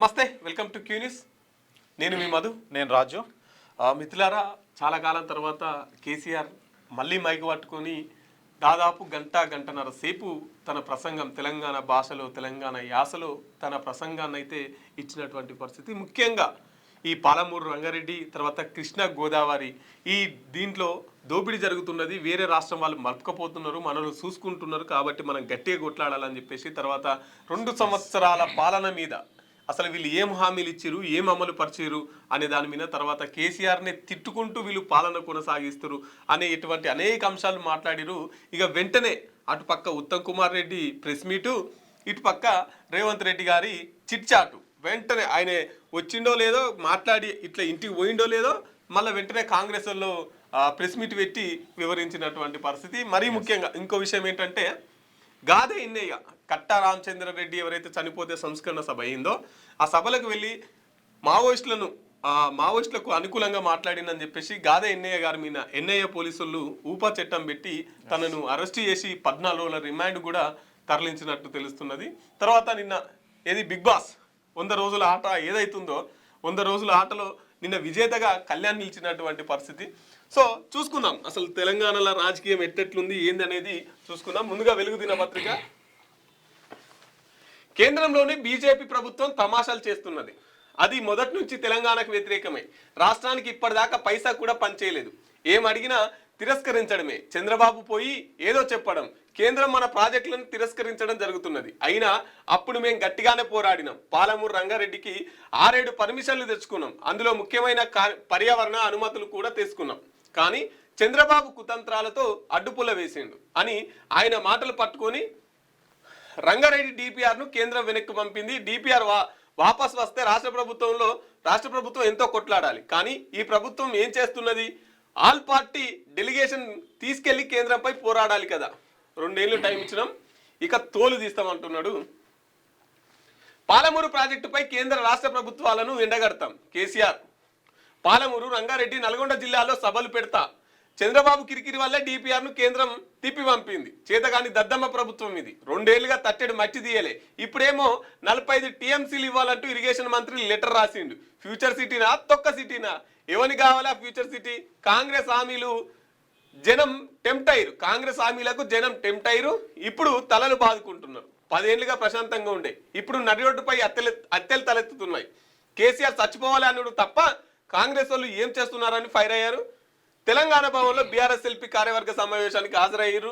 నమస్తే, welcome to క్యూనిస్. నేను మీ మధు. నేను రాజు. మిత్రులారా, చాలా కాలం తర్వాత కేసీఆర్ మళ్ళీ మైకు పట్టుకొని దాదాపు గంటన్నర సేపు తన ప్రసంగం తెలంగాణ భాషలో, తెలంగాణ యాసలో తన ప్రసంగాన్ని అయితే ఇచ్చినటువంటి పరిస్థితి. ముఖ్యంగా ఈ పాలమూరు రంగారెడ్డి తర్వాత కృష్ణా గోదావరి ఈ దీంట్లో దోపిడీ జరుగుతున్నది, వేరే రాష్ట్రం వాళ్ళు మలుపుకపోతున్నారు, మనల్ని చూసుకుంటున్నారు, కాబట్టి మనం గట్టిగా కొట్లాడాలని చెప్పేసి తర్వాత 2 సంవత్సరాల పాలన మీద అసలు వీళ్ళు ఏం హామీలు ఇచ్చారు, ఏం అమలు పరిచారు అనే దాని మీద తర్వాత కేసీఆర్ని తిట్టుకుంటూ వీళ్ళు పాలన కొనసాగిస్తారు అనే ఇటువంటి అనేక అంశాలు మాట్లాడిరు. ఇక వెంటనే అటుపక్క ఉత్తమ్ కుమార్ రెడ్డి ప్రెస్ మీటు, ఇటుపక్క రేవంత్ రెడ్డి గారి చిట్చాటు. వెంటనే ఆయన వచ్చిండో లేదో మాట్లాడి ఇట్లా ఇంటికి పోయిండో లేదో మళ్ళీ వెంటనే కాంగ్రెస్ వాళ్ళు ప్రెస్ మీట్ పెట్టి వివరించినటువంటి పరిస్థితి. మరీ ముఖ్యంగా ఇంకో విషయం ఏంటంటే గాదే ఇన్నయ్య కట్టా రామచంద్రారెడ్డి ఎవరైతే చనిపోతే సంస్కరణ సభ అయిందో ఆ సభలకు వెళ్ళి మావోయిస్టులకు అనుకూలంగా మాట్లాడిందని చెప్పేసి గాదే ఎన్నయ్య గారి మీద ఎన్ఐఏ పోలీసులు ఊపా చట్టం పెట్టి తనను అరెస్ట్ చేసి 14 రోజుల రిమాండ్ కూడా తరలించినట్టు తెలుస్తున్నది. తర్వాత నిన్న ఏది బిగ్ బాస్ 100 రోజుల ఆట ఏదైతుందో 100 రోజుల ఆటలో నిన్న విజేతగా కళ్యాణ్ నిలిచినటువంటి పరిస్థితి. సో చూసుకుందాం అసలు తెలంగాణలో రాజకీయం ఎట్టెట్లుంది ఏంది అనేది చూసుకుందాం. ముందుగా వెలుగు దినపత్రిక. కేంద్రంలోని బీజేపీ ప్రభుత్వం తమాషాలు చేస్తున్నది. అది మొదటి నుంచి తెలంగాణకు వ్యతిరేకమే. రాష్ట్రానికి ఇప్పటిదాకా పైసా కూడా పనిచేయలేదు. ఏం అడిగినా తిరస్కరించడమే. చంద్రబాబు పోయి ఏదో చెప్పడం, కేంద్రం మన ప్రాజెక్టులను తిరస్కరించడం జరుగుతున్నది. అయినా అప్పుడు మేము గట్టిగానే పోరాడినాం. పాలమూరు రంగారెడ్డికి 6-7 పర్మిషన్లు తెచ్చుకున్నాం. అందులో ముఖ్యమైన పర్యావరణ అనుమతులు కూడా తీసుకున్నాం. కానీ చంద్రబాబు కుతంత్రాలతో అడ్డుపుల్ల వేసిండు అని ఆయన మాటలు పట్టుకొని రంగారెడ్డి డిపిఆర్ను కేంద్రం వెనక్కి పంపింది. డిపిఆర్ వాపస్ వస్తే రాష్ట్ర ప్రభుత్వం ఎంతో కొట్లాడాలి. కానీ ఈ ప్రభుత్వం ఏం చేస్తున్నది? ఆల్ పార్టీ డెలిగేషన్ తీసుకెళ్లి కేంద్రంపై పోరాడాలి కదా. 2 ఏళ్ళు టైం ఇచ్చినాం, ఇక తోలు తీస్తామంటున్నాడు. పాలమూరు ప్రాజెక్టుపై కేంద్ర రాష్ట్ర ప్రభుత్వాలను ఎండగడతాం కేసీఆర్. పాలమూరు రంగారెడ్డి నల్గొండ జిల్లాలో సభలు పెడతా. చంద్రబాబు కిరికిరి వల్లే డిపిఆర్ను కేంద్రం తిప్పి పంపింది. చేతగాని దద్దమ్మ ప్రభుత్వం ఇది. 2 ఏళ్లుగా తట్టెడు మట్టి తీయలే. ఇప్పుడేమో 45 టీఎంసీలు ఇవ్వాలంటూ ఇరిగేషన్ మంత్రి లెటర్ రాసిండు. ఫ్యూచర్ సిటీనా, తొక్క సిటీనా? ఎవరికి కావాలా ఫ్యూచర్ సిటీ? కాంగ్రెస్ హామీలు జనం టెంప్టైరు. కాంగ్రెస్ హామీలకు జనం టెంప్టైరు. ఇప్పుడు తలలు బాదుకుంటున్నారు. 10 ఏళ్లుగా ప్రశాంతంగా ఉండే, ఇప్పుడు నడి రోడ్డుపై అత్తెలు తలెత్తుతున్నాయి. కేసీఆర్ చచ్చిపోవాలి అన్నాడు తప్ప కాంగ్రెస్ వాళ్ళు ఏం చేస్తున్నారని ఫైర్ అయ్యారు. తెలంగాణ భవన్లో బీఆర్ఎస్ ఎల్పీ కార్యవర్గ సమావేశానికి హాజరయ్యారు.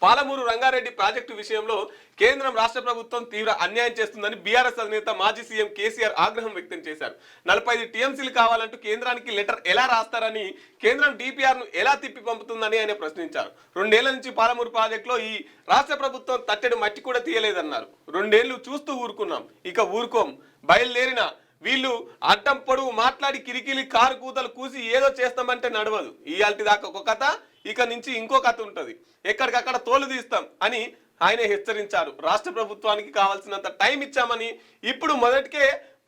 పాలమూరు రంగారెడ్డి ప్రాజెక్టు విషయంలో కేంద్రం రాష్ట్ర ప్రభుత్వం తీవ్ర అన్యాయం చేస్తుందని బీఆర్ఎస్ అధినేత మాజీ సీఎం కేసీఆర్ ఆగ్రహం వ్యక్తం చేశారు. 45 టీఎంసీలు కావాలంటూ కేంద్రానికి లెటర్ ఎలా రాస్తారని, కేంద్రం డిపిఆర్ను ఎలా తిప్పి పంపుతుందని ఆయన ప్రశ్నించారు. 2 ఏళ్ల నుంచి పాలమూరు ప్రాజెక్టులో ఈ రాష్ట్ర ప్రభుత్వం తట్టెడు మట్టి కూడా తీయలేదన్నారు. 2 ఏళ్లు చూస్తూ ఊరుకున్నాం, ఇక ఊరుకోం. బయలుదేరిన వీళ్ళు అడ్డం పొడుగు మాట్లాడి కిరికిలి కారు కూతలు కూసి ఏదో చేస్తామంటే నడవదు. ఇయాల్టి దాకా ఒక కథ, ఇక నుంచి ఇంకో కథ ఉంటుంది. ఎక్కడికక్కడ తోలు తీస్తాం అని ఆయన హెచ్చరించారు. రాష్ట్ర ప్రభుత్వానికి కావాల్సినంత టైం ఇచ్చామని, ఇప్పుడు మొదటికే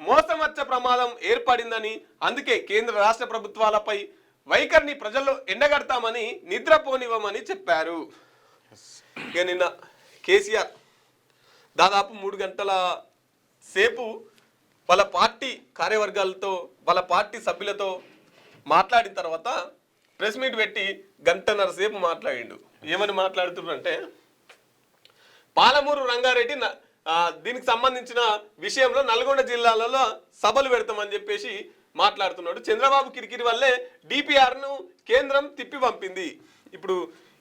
మోసం వచ్చే ప్రమాదం ఏర్పడిందని, అందుకే కేంద్ర రాష్ట్ర ప్రభుత్వాలపై వైఖరిని ప్రజల్లో ఎండగడతామని, నిద్రపోనివ్వమని చెప్పారు. ఇక నిన్న కేసీఆర్ దాదాపు 3 గంటల సేపు వాళ్ళ పార్టీ కార్యవర్గాలతో, వాళ్ళ పార్టీ సభ్యులతో మాట్లాడిన తర్వాత ప్రెస్ మీట్ పెట్టి గంటన్నర సేపు మాట్లాడిండు. ఏమని మాట్లాడుతున్నారంటే పాలమూరు రంగారెడ్డి దీనికి సంబంధించిన విషయంలో నల్గొండ జిల్లాలలో సభలు పెడతామని చెప్పేసి మాట్లాడుతున్నాడు. చంద్రబాబు కిరికిరి వల్లే డిపిఆర్ను కేంద్రం తిప్పి పంపింది. ఇప్పుడు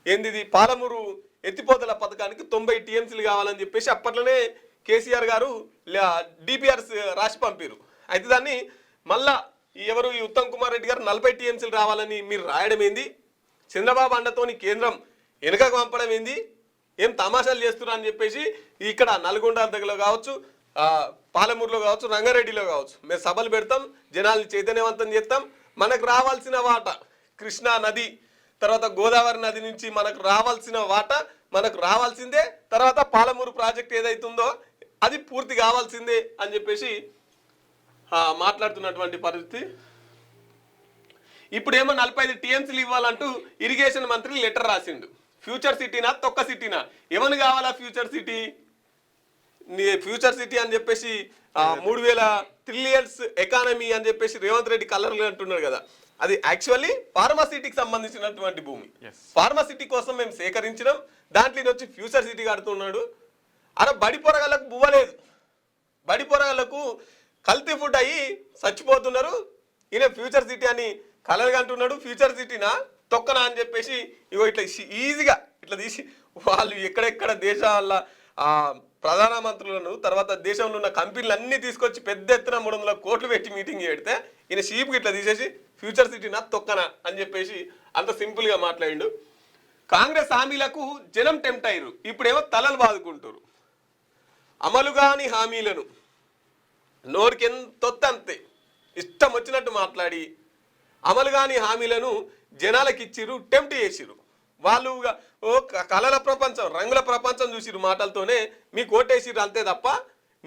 ఏంది పాలమూరు ఎత్తిపోతల పథకానికి 90 టీఎంసీలు కావాలని చెప్పేసి అప్పట్లోనే కేసీఆర్ గారు డిపిఆర్ రాసి పంపారు. అయితే దాన్ని మళ్ళా ఎవరు ఈ ఉత్తమ్ కుమార్ రెడ్డి గారు 40 టీఎంసీలు రావాలని మీరు రాయడం ఏంది? చంద్రబాబు అండతోని కేంద్రం వెనుకకు పంపడం ఏంది? ఏం తమాషాలు చేస్తున్నారు అని చెప్పేసి ఇక్కడ నల్గొండ దగ్గరలో కావచ్చు, పాలమూరులో కావచ్చు, రంగారెడ్డిలో కావచ్చు మేము సభలు పెడతాం, జనాల్ని చైతన్యవంతం చేస్తాం. మనకు రావాల్సిన వాటా కృష్ణా నది తర్వాత గోదావరి నది నుంచి మనకు రావాల్సిన వాటా మనకు రావాల్సిందే. తర్వాత పాలమూరు ప్రాజెక్ట్ ఏదైతుందో అది పూర్తి కావాల్సిందే అని చెప్పేసి మాట్లాడుతున్నటువంటి పరిస్థితి. ఇప్పుడేమో 45 టీఎంసీలు ఇవ్వాలంటూ ఇరిగేషన్ మంత్రి లెటర్ రాసిండు. ఫ్యూచర్ సిటీనా, తొక్క సిటీనా? ఎవరు కావాలా ఫ్యూచర్ సిటీ? ఫ్యూచర్ సిటీ అని చెప్పేసి 3000 ట్రిలియన్స్ ఎకానమీ అని చెప్పేసి రేవంత్ రెడ్డి కలర్లు అంటున్నారు కదా, అది యాక్చువల్లీ ఫార్మాసిటీకి సంబంధించినటువంటి భూమి. ఫార్మాసిటీ కోసం మేము సేకరించినాం, దాంట్లో వచ్చి ఫ్యూచర్ సిటీ కడుతున్నాడు. అలా బడి పొరగాళ్ళకు బువ్వలేదు, బడి పొరగాళ్ళకు కల్తీ ఫుడ్ అయ్యి చచ్చిపోతున్నారు. ఈయన ఫ్యూచర్ సిటీ అని కలర్గా అంటున్నాడు. ఫ్యూచర్ సిటీనా తొక్కనా అని చెప్పేసి ఇగో ఇట్లా ఈజీగా ఇట్లా తీసి వాళ్ళు ఎక్కడెక్కడ దేశాల ప్రధానమంత్రులను తర్వాత దేశంలో ఉన్న కంపెనీలు అన్నీ తీసుకొచ్చి పెద్ద ఎత్తున 300 కోట్లు పెట్టి మీటింగ్ పెడితే ఈయన షీప్కి ఇట్లా తీసేసి ఫ్యూచర్ సిటీనా తొక్కనా అని చెప్పేసి అంత సింపుల్గా మాట్లాడిండు. కాంగ్రెస్ హామీలకు జనం టెంప్ట్ అయ్యారు, ఇప్పుడేమో తలలు బాదుకుంటారు. అమలు కాని హామీలను నోరికి ఎంతొత్త అంతే ఇష్టం వచ్చినట్టు మాట్లాడి అమలు కాని హామీలను జనాలకు ఇచ్చిర్రు, టెంప్ట్ చేసిర్రు. వాళ్ళు ఓ కళల ప్రపంచం రంగుల ప్రపంచం చూసిరు, మాటలతోనే మీకు ఓటేసిర్రు అంతే తప్ప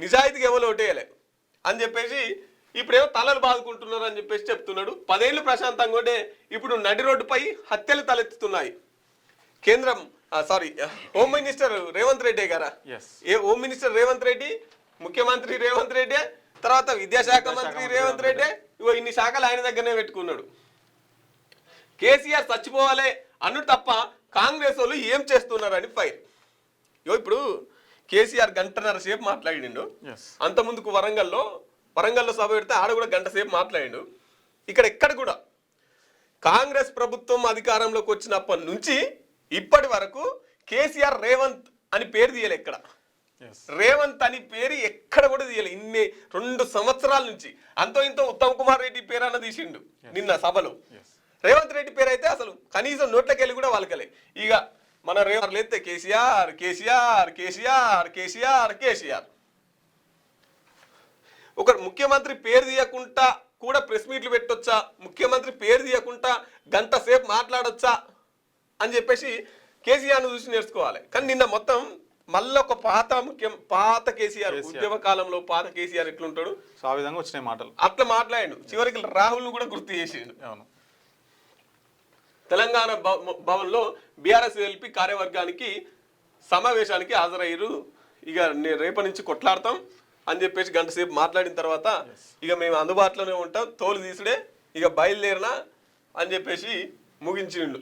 నిజాయితీకి ఎవరు ఓటేయలేదు అని చెప్పేసి ఇప్పుడేమో తలలు బాదుకుంటున్నారు అని చెప్పేసి చెప్తున్నాడు. 10 ఏళ్ళు ప్రశాంతంగా ఉంటే ఇప్పుడు నడి రోడ్డుపై హత్యలు తలెత్తుతున్నాయి. కేంద్రం హోమ్ మినిస్టర్ రేవంత్ రెడ్డి గారా, హోమ్ మినిస్టర్ రేవంత్ రెడ్డి, ముఖ్యమంత్రి రేవంత్ రెడ్డి, తర్వాత విద్యాశాఖ మంత్రి రేవంత్ రెడ్డి, ఇగో ఇన్ని శాఖలు ఆయన దగ్గరనే పెట్టుకున్నాడు. కేసీఆర్ చచ్చిపోవాలి అన్నుడు తప్ప కాంగ్రెస్ వాళ్ళు ఏం చేస్తున్నారని ఫైర్. ఇప్పుడు కేసీఆర్ 1.5 గంట సేపు మాట్లాడిండు. అంత ముందుకు వరంగల్లో సభ పెడితే ఆడ కూడా 1 గంట సేపు మాట్లాడిండు. ఎక్కడ కూడా కాంగ్రెస్ ప్రభుత్వం అధికారంలోకి వచ్చినప్పటి నుంచి ఇప్పటి వరకు కేసీఆర్ రేవంత్ అని పేరు తీయలే. ఎక్కడ రేవంత్ అని పేరు ఎక్కడ కూడా తీయలే. 2 సంవత్సరాల నుంచి అంతో ఇంతో ఉత్తమ్ కుమార్ రెడ్డి పేరు అన్న తీసిండు నిన్న సభలో. రేవంత్ రెడ్డి పేరు అయితే అసలు కనీసం నోట్లకి వెళ్ళి కూడా వాళ్ళకలే. ఇక మన రేవంత్ లేతే కేసీఆర్ కేసీఆర్ కేసీఆర్ కేసీఆర్ కేసీఆర్. ఒక ముఖ్యమంత్రి పేరు తీయకుండా కూడా ప్రెస్ మీట్లు పెట్టొచ్చా, ముఖ్యమంత్రి పేరు తీయకుండా 1 గంట సేపు మాట్లాడొచ్చా అని చెప్పేసి కేసీఆర్ను చూసి నేర్చుకోవాలి. కానీ నిన్న మొత్తం మళ్ళీ ఒక పాత కేసీఆర్, ఉద్యమ కాలంలో పాత కేసీఆర్ ఎట్లుంటాడు ఆ విధంగా వచ్చినాయి మాటలు, అట్లా మాట్లాడిండు. చివరికి రాహుల్ను కూడా గుర్తు చేసిండు. అవును, తెలంగాణ భవన్లో బీఆర్ఎస్ ఎల్పీ కార్యవర్గానికి సమావేశానికి హాజరయ్యారు. ఇక రేపటి నుంచి కొట్లాడతాం అని చెప్పేసి 1 గంట సేపు మాట్లాడిన తర్వాత ఇక మేము అందుబాటులోనే ఉంటాం, తోలు తీసుడే ఇక బయలుదేరినా అని చెప్పేసి ముగించిండు.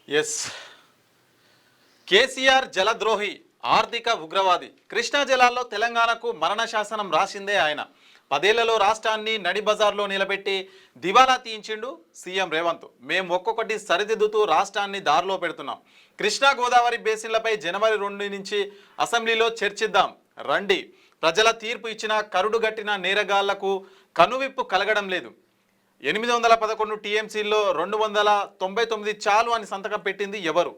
ఎస్, కేసీఆర్ జలద్రోహి, ఆర్థిక ఉగ్రవాది. కృష్ణా జలాల్లో తెలంగాణకు మరణ శాసనం రాసిందే ఆయన. 10 ఏళ్లలో రాష్ట్రాన్ని నడి బజార్లో నిలబెట్టి దివాలా తీయించిండు సీఎం రేవంత్. మేము ఒక్కొక్కటి సరిదిద్దుతూ రాష్ట్రాన్ని దారిలో పెడుతున్నాం. కృష్ణా గోదావరి బేసిన్లపై జనవరి 2 నుంచి అసెంబ్లీలో చర్చిద్దాం రండి. ప్రజల తీర్పు ఇచ్చిన కరుడుగట్టిన నేరగాళ్లకు కనువిప్పు కలగడం లేదు. 811 టీఎంసీల్లో 299 చాలు అని సంతకం పెట్టింది ఎవరు?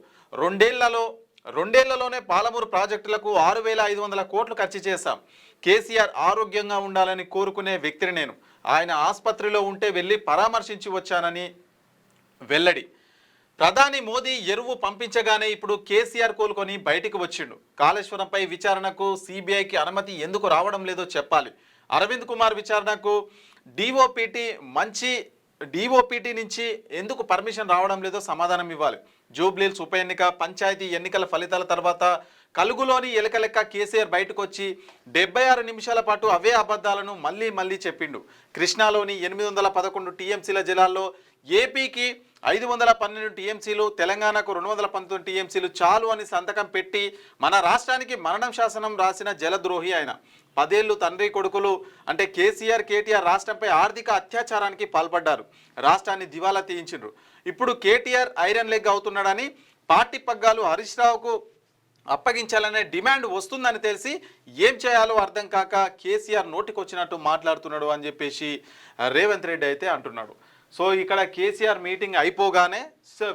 రెండేళ్లలోనే పాలమూరు ప్రాజెక్టులకు 6500 కోట్లు ఖర్చు చేశాం. కేసీఆర్ ఆరోగ్యంగా ఉండాలని కోరుకునే వ్యక్తిని నేను. ఆయన ఆసుపత్రిలో ఉంటే వెళ్ళి పరామర్శించి వచ్చానని వెల్లడి. ప్రధాని మోదీ ఎరువు పంపించగానే ఇప్పుడు కేసీఆర్ కోలుకొని బయటికి వచ్చిండు. కాళేశ్వరంపై విచారణకు సిబిఐకి అనుమతి ఎందుకు రావడం లేదో చెప్పాలి. అరవింద్ కుమార్ విచారణకు డిఓపిటి నుంచి ఎందుకు పర్మిషన్ రావడం లేదో సమాధానం ఇవ్వాలి. జూబ్లీహిల్స్ ఉప ఎన్నిక, పంచాయతీ ఎన్నికల ఫలితాల తర్వాత కలుగులోని ఎలక లెక్క కేసీఆర్ బయటకు వచ్చి 76 నిమిషాల పాటు అవే అబద్ధాలను మళ్ళీ చెప్పిండు. కృష్ణాలోని 811 టీఎంసీల జలాల్లో ఏపీకి 512 టీఎంసీలు, తెలంగాణకు 219 టీఎంసీలు చాలు అని సంతకం పెట్టి మన రాష్ట్రానికి మరణం శాసనం రాసిన జలద్రోహి ఆయన. 10 ఏళ్లు తండ్రి కొడుకులు అంటే కేసీఆర్, కేటీఆర్ రాష్ట్రంపై ఆర్థిక అత్యాచారానికి పాల్పడ్డారు. రాష్ట్రాన్ని దివాలా తీయించిండ్రు. ఇప్పుడు కేటీఆర్ ఐరన్ లెగ్ అవుతున్నాడని పార్టీ పగ్గాలు హరీష్ రావుకు అప్పగించాలనే డిమాండ్ వస్తుందని తెలిసి ఏం చేయాలో అర్థం కాక కేసీఆర్ నోటికొచ్చినట్టు మాట్లాడుతున్నాడు అని చెప్పేసి రేవంత్ రెడ్డి అయితే అంటున్నాడు. సో ఇక్కడ కేసీఆర్ మీటింగ్ అయిపోగానే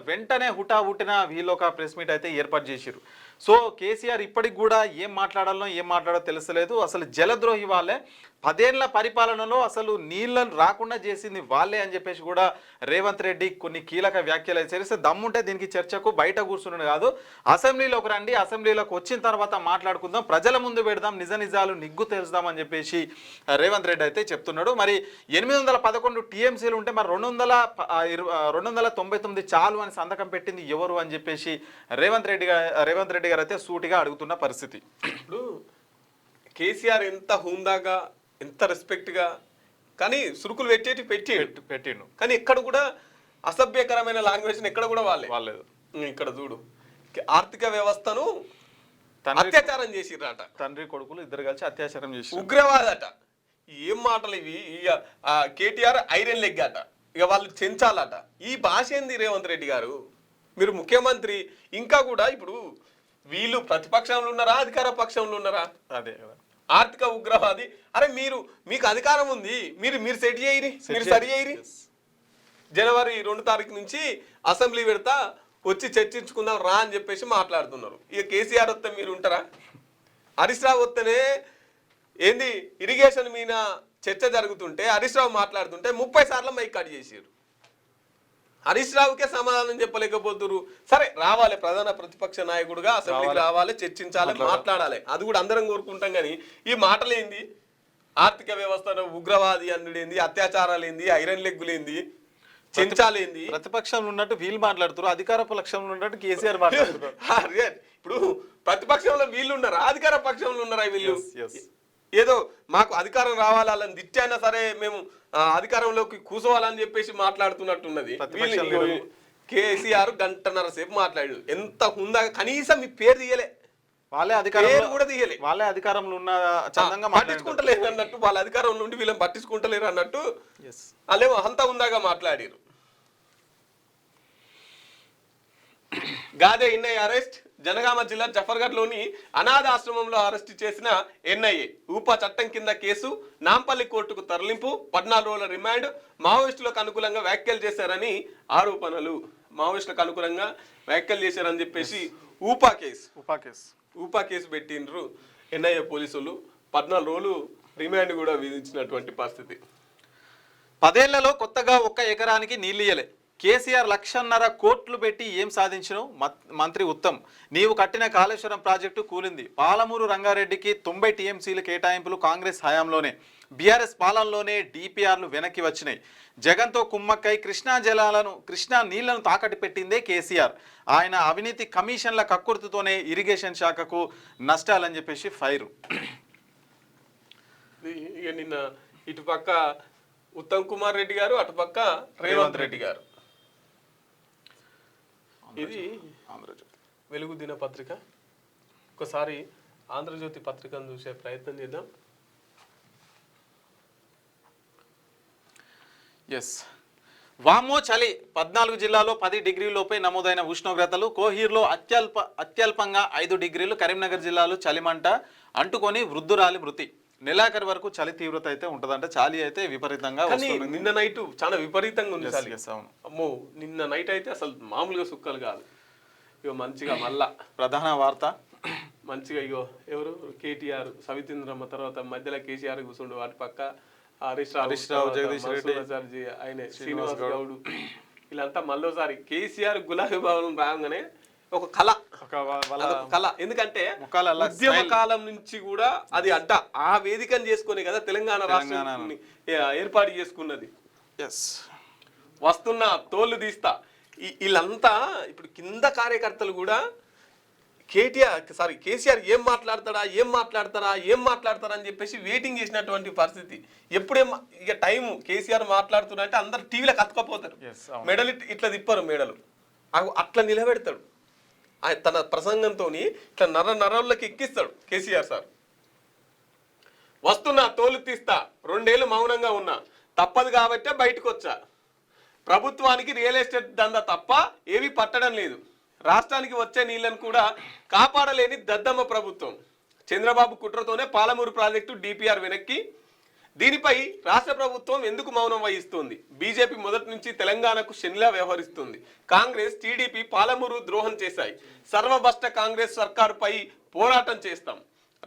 వెంటనే హుటాహుటిన వీళ్ళు ఒక ప్రెస్ మీట్ అయితే ఏర్పాటు చేసిరు. సో కేసీఆర్ ఇప్పటికి కూడా ఏం మాట్లాడాలో తెలుస్తలేదు. అసలు జలద్రోహి వాళ్ళే, 10 ఏళ్ల పరిపాలనలో అసలు నీళ్ళను రాకుండా చేసింది వాళ్ళే అని చెప్పేసి కూడా రేవంత్ రెడ్డి కొన్ని కీలక వ్యాఖ్యలు చేస్తే దమ్ముంటే దీనికి చర్చకు బయట కూర్చున్నాడు కాదు, అసెంబ్లీలోకి రండి, అసెంబ్లీలోకి వచ్చిన తర్వాత మాట్లాడుకుందాం, ప్రజల ముందు పెడదాం, నిజాలు నిగ్గు తెలుస్తాం అని చెప్పేసి రేవంత్ రెడ్డి అయితే చెప్తున్నాడు. మరి 811 టీఎంసీలు ఉంటే మరి 299 చాలు అని సంతకం పెట్టింది ఎవరు అని చెప్పేసి రేవంత్ రెడ్డి రెడ్డి గారు అయితే సూటిగా అడుగుతున్న పరిస్థితి. ఇప్పుడు కేసీఆర్ ఎంత హుందాగా ఎంత రెస్పెక్ట్గా కానీ సురుకులు పెట్టిండు కానీ ఎక్కడ కూడా అసభ్యకరమైన లాంగ్వేజ్ ఎక్కడ కూడా వాళ్ళలేదు. ఇక్కడ చూడు ఆర్థిక వ్యవస్థను అత్యాచారం చేసిర్రట, తండ్రి కొడుకులు ఇద్దరు కలిసి అత్యాచారం చేసి ఉగ్రవాదట. ఏం మాటలు ఇవి? ఇక కేటీఆర్ ఐరన్ లెగ్ అట, ఇక వాళ్ళు చెంచాలట. ఈ భాష ఏంది రేవంత్ రెడ్డి గారు? మీరు ముఖ్యమంత్రి, ఇంకా కూడా ఇప్పుడు వీళ్ళు ప్రతిపక్షంలో ఉన్నారా అధికార పక్షంలో ఉన్నారా? అదే ఆర్థిక ఉగ్రవాది. అరే మీకు అధికారం ఉంది, మీరు సెట్ చేయరి, మీరు సరి చేయరి. జనవరి 2 తారీఖు నుంచి అసెంబ్లీ పెడతా, వచ్చి చర్చించుకుందాం రా అని చెప్పేసి మాట్లాడుతున్నారు. ఇక కేసీఆర్ వస్తే మీరు ఉంటారా? హరీష్ రావు వస్తేనే ఏంది ఇరిగేషన్ మీద చర్చ జరుగుతుంటే హరీష్ రావు మాట్లాడుతుంటే 30 సార్లు మైక్ కట్ చేసారు. హరీష్ రావుకే సమాధానం చెప్పలేకపోతున్నారు. సరే రావాలి, ప్రధాన ప్రతిపక్ష నాయకుడుగా అసెంబ్లీకి రావాలి, చర్చించాలి, మాట్లాడాలి, అది కూడా అందరం కోరుకుంటాం. కానీ ఈ మాటలేంది? ఆర్థిక వ్యవస్థను ఉగ్రవాది అన్నుడేంది, అత్యాచారాలు ఏంది, ఐరన్ లెగ్గులేంది, చెంచాలేంది? ప్రతిపక్షంలో ఉన్నట్టు వీళ్ళు మాట్లాడుతారు, అధికార పక్షంలో ఉన్నట్టు కేసీఆర్ మాట్లాడుతారు. ఇప్పుడు ప్రతిపక్షంలో వీళ్ళు ఉన్నారా అధికార పక్షంలో ఉన్నారా? వీళ్ళు ఏదో మాకు అధికారం రావాలి, వాళ్ళని దిట్టైనా సరే మేము అధికారంలోకి కూర్చోవాలని చెప్పేసి మాట్లాడుతున్నట్టున్నది. కేసీఆర్ గంటన్నర సేపు మాట్లాడాడు. ఎంత ఉందా? కనీసం మీ పేరు తీయలే, వాళ్ళే అధికారం కూడా తీయలే. వాళ్ళే అధికారంలో ఉన్న చందంగా పట్టించుకుంటలేరు అన్నట్టు, వాళ్ళ అధికారం నుండి వీళ్ళని పట్టించుకుంటలేరు అన్నట్టు వాళ్ళేమో అంతా ఉందాగా మాట్లాడారు. Gade NIA arrest. జనగామ జిల్లా జఫర్గఢ్లోని అనాథ ఆశ్రమంలో అరెస్టు చేసిన ఎన్ఐఏ ఊపా చట్టం కింద కేసు, నాంపల్లి కోర్టుకు తరలింపు, 14 రోజుల రిమాండ్. మావోయిస్టులకు అనుకూలంగా వ్యాఖ్యలు చేశారని ఆరోపణలు. మావోయిస్టులకు అనుకూలంగా వ్యాఖ్యలు చేశారని చెప్పేసి ఊపా కేసు పెట్టిండ్రు ఎన్ఐఏ పోలీసులు. 14 రోజులు రిమాండ్ కూడా విధించినటువంటి పరిస్థితి. 10 ఏళ్లలో కొత్తగా 1 ఎకరానికి నీళ్ళియ్యలే. కేసీఆర్ 1,50,000 కోట్లు పెట్టి ఏం సాధించను? మంత్రి ఉత్తమ్, నీవు కట్టిన కాళేశ్వరం ప్రాజెక్టు కూలింది. పాలమూరు రంగారెడ్డికి 90 టీఎంసీలు కేటాయింపులు కాంగ్రెస్ హయాంలోనే, బీఆర్ఎస్ పాలనలోనే డిపిఆర్లు వెనక్కి వచ్చినాయి. జగన్తో కుమ్మక్కై కృష్ణా నీళ్లను తాకట్టు పెట్టిందే కేసీఆర్. ఆయన అవినీతి కమిషన్ల కక్కుర్తితోనే ఇరిగేషన్ శాఖకు నష్టాలని చెప్పేసి ఫైరు. ఇక నిన్న ఇటుపక్క ఉత్తమ్ కుమార్ రెడ్డి గారు, అటుపక్క రేవంత్ రెడ్డి గారు. ఇది ఆంధ్రజ్యోతి వెలుగు దినపత్రిక. ఒకసారి ఆంధ్రజ్యోతి పత్రికను చూసే ప్రయత్నం చేద్దాం. వామ్మో చలి. 14 జిల్లాలో 10 డిగ్రీలలోపై నమోదైన ఉష్ణోగ్రతలు. కోహీర్లో అత్యల్పంగా 5 డిగ్రీలు. కరీంనగర్ జిల్లాలో చలిమంట అంటుకొని వృద్ధురాలి మృతి. నెలాఖరి వరకు చలి తీవ్రత అయితే ఉంటదంటే చలి అయితే విపరీతంగా. నిన్న నైట్ చాలా విపరీతంగా ఉంది చలి. అమ్మో, నిన్న నైట్ అయితే అసలు మామూలుగా సుక్కలు కాదు. ఇగో మంచిగా మళ్ళా ప్రధాన వార్త మంచిగా ఇగో ఎవరు కేటీఆర్, సవితేంద్రమ్మ, తర్వాత మధ్యలో కేసీఆర్ కూర్చుండు, వాటి పక్క హరీష్ రావు, జగదీష్ రెడ్డి, ఆయన శ్రీనివాస్ గౌడ్, వీళ్ళంతా మళ్ళోసారి కేసీఆర్ గులాబీ భవనం రాగానే ఒక కళ. ఎందుకంటే ఉద్యమ కాలం నుంచి కూడా అది అడ్డ ఆ వేదికను చేసుకునే కదా తెలంగాణ రాష్ట్రాన్ని ఏర్పాటు చేసుకున్నది. వస్తున్న తోళ్లు తీస్తా, వీళ్ళంతా ఇప్పుడు కింద కార్యకర్తలు కూడా కేసీఆర్ ఏం మాట్లాడతారా అని చెప్పేసి వెయిటింగ్ చేసినటువంటి పరిస్థితి. ఎప్పుడేం ఇక టైము కేసీఆర్ మాట్లాడుతున్నా అంటే అందరు టీవీలో కత్తుకపోతారు, మెడలు ఇట్లా తిప్పారు, మెడలు అట్లా నిలబెడతాడు. తన ప్రసంగంతో ఇట్లా నరళ్ళకి ఎక్కిస్తాడు కేసీఆర్ సార్. వస్తున్నా, తోలు తీస్తా, 2 ఏళ్ళు మౌనంగా ఉన్నా, తప్పదు కాబట్టే బయటకు వచ్చా. ప్రభుత్వానికి రియల్ ఎస్టేట్ దందా తప్ప ఏవి పట్టడం లేదు. రాష్ట్రానికి వచ్చే నీళ్లను కూడా కాపాడలేని దద్దమ్మ ప్రభుత్వం. చంద్రబాబు కుట్రతోనే పాలమూరు ప్రాజెక్టు డిపిఆర్ వెనక్కి. దీనిపై రాష్ట్ర ప్రభుత్వం ఎందుకు మౌనం వహిస్తుంది? బీజేపీ మొదటి నుంచి తెలంగాణకు శనిలా వ్యవహరిస్తుంది. కాంగ్రెస్, టీడీపీ పాలమూరు ద్రోహం చేశాయి. సర్వభ్రష్ట కాంగ్రెస్ సర్కారుపై పోరాటం చేస్తాం.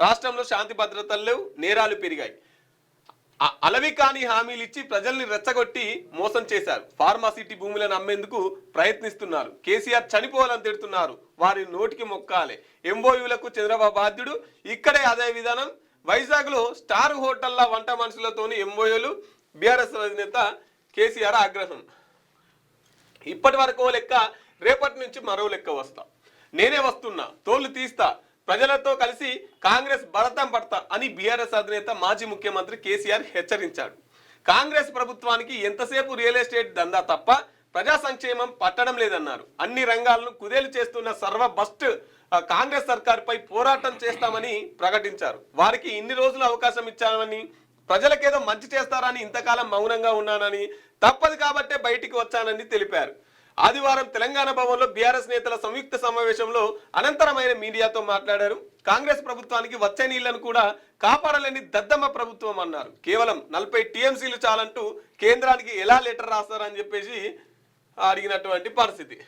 రాష్ట్రంలో శాంతి భద్రతలు లేవు, నేరాలు పెరిగాయి. అలవి కాని హామీలు ఇచ్చి ప్రజల్ని రెచ్చగొట్టి మోసం చేశారు. ఫార్మాసిటీ భూములను అమ్మేందుకు ప్రయత్నిస్తున్నారు. కేసీఆర్ చనిపోవాలని తిడుతున్నారు. వారి నోటికి మొక్కాలే. ఎంఓయూలకు చంద్రబాబు బాధ్యుడు. ఇక్కడే అదే విధానం. వైజాగ్ లో స్టార్ హోటల్ల వంట మనుషులతోని ఎంఓయూలు. బీఆర్ఎస్ అధినేత కేసీఆర్ ఆగ్రహం. ఇప్పటి వరకు లెక్క, రేపటి నుంచి మరో లెక్క వస్తా. నేనే వస్తున్నా, తోళ్లు తీస్తా, ప్రజలతో కలిసి కాంగ్రెస్ భరతం పడతా అని బీఆర్ఎస్ అధినేత మాజీ ముఖ్యమంత్రి కేసీఆర్ హెచ్చరించాడు. కాంగ్రెస్ ప్రభుత్వానికి ఎంతసేపు రియల్ ఎస్టేట్ దందా తప్ప ప్రజా సంక్షేమం పట్టడం లేదన్నారు. అన్ని రంగాలను కుదేలు చేస్తున్న సర్వ బస్ట్ కాంగ్రెస్ సర్కారుపై పోరాటం చేస్తామని ప్రకటించారు. వారికి ఇన్ని రోజులు అవకాశం ఇచ్చామని, ప్రజలకేదో మంచి చేస్తారని ఇంతకాలం మౌనంగా ఉన్నానని, తప్పదు కాబట్టే బయటికి వచ్చానని తెలిపారు. ఆదివారం తెలంగాణ భవన్లో బీఆర్ఎస్ నేతల సంయుక్త సమావేశంలో అనంతరమైన మీడియాతో మాట్లాడారు. కాంగ్రెస్ ప్రభుత్వానికి వచ్చే నీళ్లను కూడా కాపాడలేని దద్దమ్మ ప్రభుత్వం అన్నారు. కేవలం 40 టీఎంసీలు చాలంటూ కేంద్రానికి ఎలా లెటర్ రాస్తారని చెప్పేసి అడిగినటువంటి పరిస్థితి.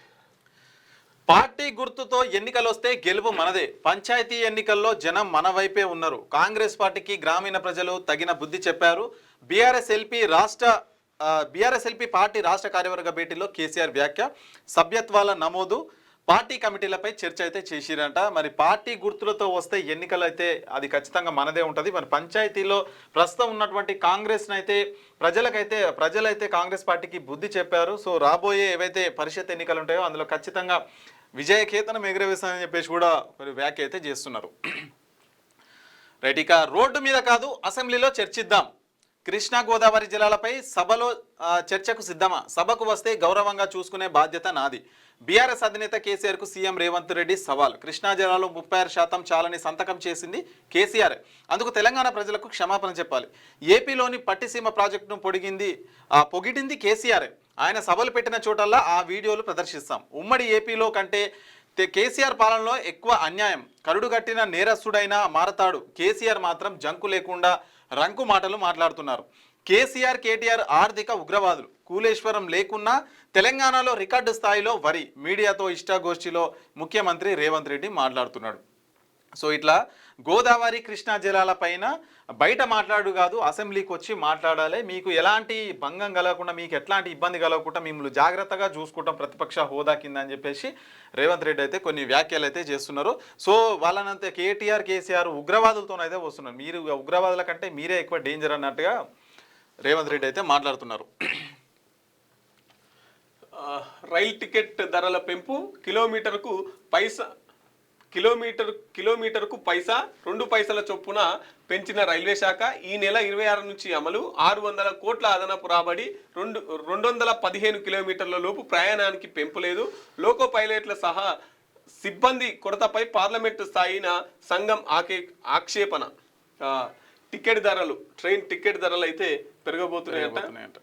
పార్టీ గుర్తుతో ఎన్నికలు వస్తే గెలుపు మనదే. పంచాయతీ ఎన్నికల్లో జనం మన వైపే ఉన్నారు. కాంగ్రెస్ పార్టీకి గ్రామీణ ప్రజలు తగిన బుద్ధి చెప్పారు. బీఆర్ఎస్ ఎల్పీ పార్టీ రాష్ట్ర కార్యవర్గ భేటీలో కేసీఆర్ వ్యాఖ్య. సభ్యత్వాల నమోదు, పార్టీ కమిటీలపై చర్చ అయితే చేసిరంట. మరి పార్టీ గుర్తులతో వస్తే ఎన్నికలు అయితే అది ఖచ్చితంగా మనదే ఉంటుంది. మరి పంచాయతీలో ప్రస్తుతం ఉన్నటువంటి కాంగ్రెస్ని అయితే ప్రజలైతే కాంగ్రెస్ పార్టీకి బుద్ధి చెప్పారు. సో రాబోయే ఏవైతే పరిషత్ ఎన్నికలు ఉంటాయో అందులో ఖచ్చితంగా విజయకేతనం ఎగురవేస్తానని చెప్పేసి కూడా మరి వ్యాఖ్య అయితే చేస్తున్నారు. రైట్, ఇక రోడ్డు మీద కాదు అసెంబ్లీలో చర్చిద్దాం. కృష్ణా గోదావరి జిల్లాలపై సభలో చర్చకు సిద్ధమా? సభకు వస్తే గౌరవంగా చూసుకునే బాధ్యత నాది. బీఆర్ఎస్ అధినేత కేసీఆర్కు సీఎం రేవంత్ రెడ్డి సవాల్. కృష్ణా జిల్లాలో 36% చాలని సంతకం చేసింది కేసీఆర్. అందుకు తెలంగాణ ప్రజలకు క్షమాపణ చెప్పాలి. ఏపీలోని పట్టిసీమ ప్రాజెక్టును పొగిడింది కేసీఆర్. ఆయన సభలు పెట్టిన చోటల్లా ఆ వీడియోలు ప్రదర్శిస్తాం. ఉమ్మడి ఏపీలో కంటే కేసీఆర్ పాలనలో ఎక్కువ అన్యాయం. కరుడుగట్టిన నేరస్తుడైనా మారతాడు. కేసీఆర్ మాత్రం జంకు లేకుండా రంకు మాటలు మాట్లాడుతున్నారు. కేసీఆర్ కేటీఆర్ ఆర్థిక ఉగ్రవాదులు. కూలేశ్వరం లేకున్నా తెలంగాణలో రికార్డు స్థాయిలో వరి. మీడియాతో ఇష్టాగోష్ఠిలో ముఖ్యమంత్రి రేవంత్ రెడ్డి మాట్లాడుతున్నాడు. సో ఇట్లా గోదావరి కృష్ణా జలాల పైన బయట మాట్లాడు కాదు, అసెంబ్లీకి వచ్చి మాట్లాడాలి. మీకు ఎలాంటి భంగం కలగకుండా, మీకు ఎట్లాంటి ఇబ్బంది కలగకుండా మిమ్మల్ని జాగ్రత్తగా చూసుకుంటాం ప్రతిపక్ష హోదా కింద అని చెప్పేసి రేవంత్ రెడ్డి అయితే కొన్ని వ్యాఖ్యలు అయితే చేస్తున్నారు. సో వాళ్ళనంతే కేటీఆర్ కేసీఆర్ ఉగ్రవాదులతోనైతే వస్తున్నారు. మీరు ఉగ్రవాదుల కంటే మీరే ఎక్కువ డేంజర్ అన్నట్టుగా రేవంత్ రెడ్డి అయితే మాట్లాడుతున్నారు. రైలు టికెట్ ధరల పెంపు, కిలోమీటర్కు పైసా 2 పైసల చొప్పున పెంచిన రైల్వే శాఖ. ఈ నెల 26 నుంచి అమలు. 600 కోట్ల అదనపు రాబడి. 215 కిలోమీటర్ల లోపు ప్రయాణానికి పెంపు లేదు. లోకో పైలట్ల సహా సిబ్బంది కొరతపై పార్లమెంటు స్థాయిన సంఘం ఆక్షేపణ. ట్రైన్ టికెట్ ధరలు అయితే పెరగబోతున్నాయంట.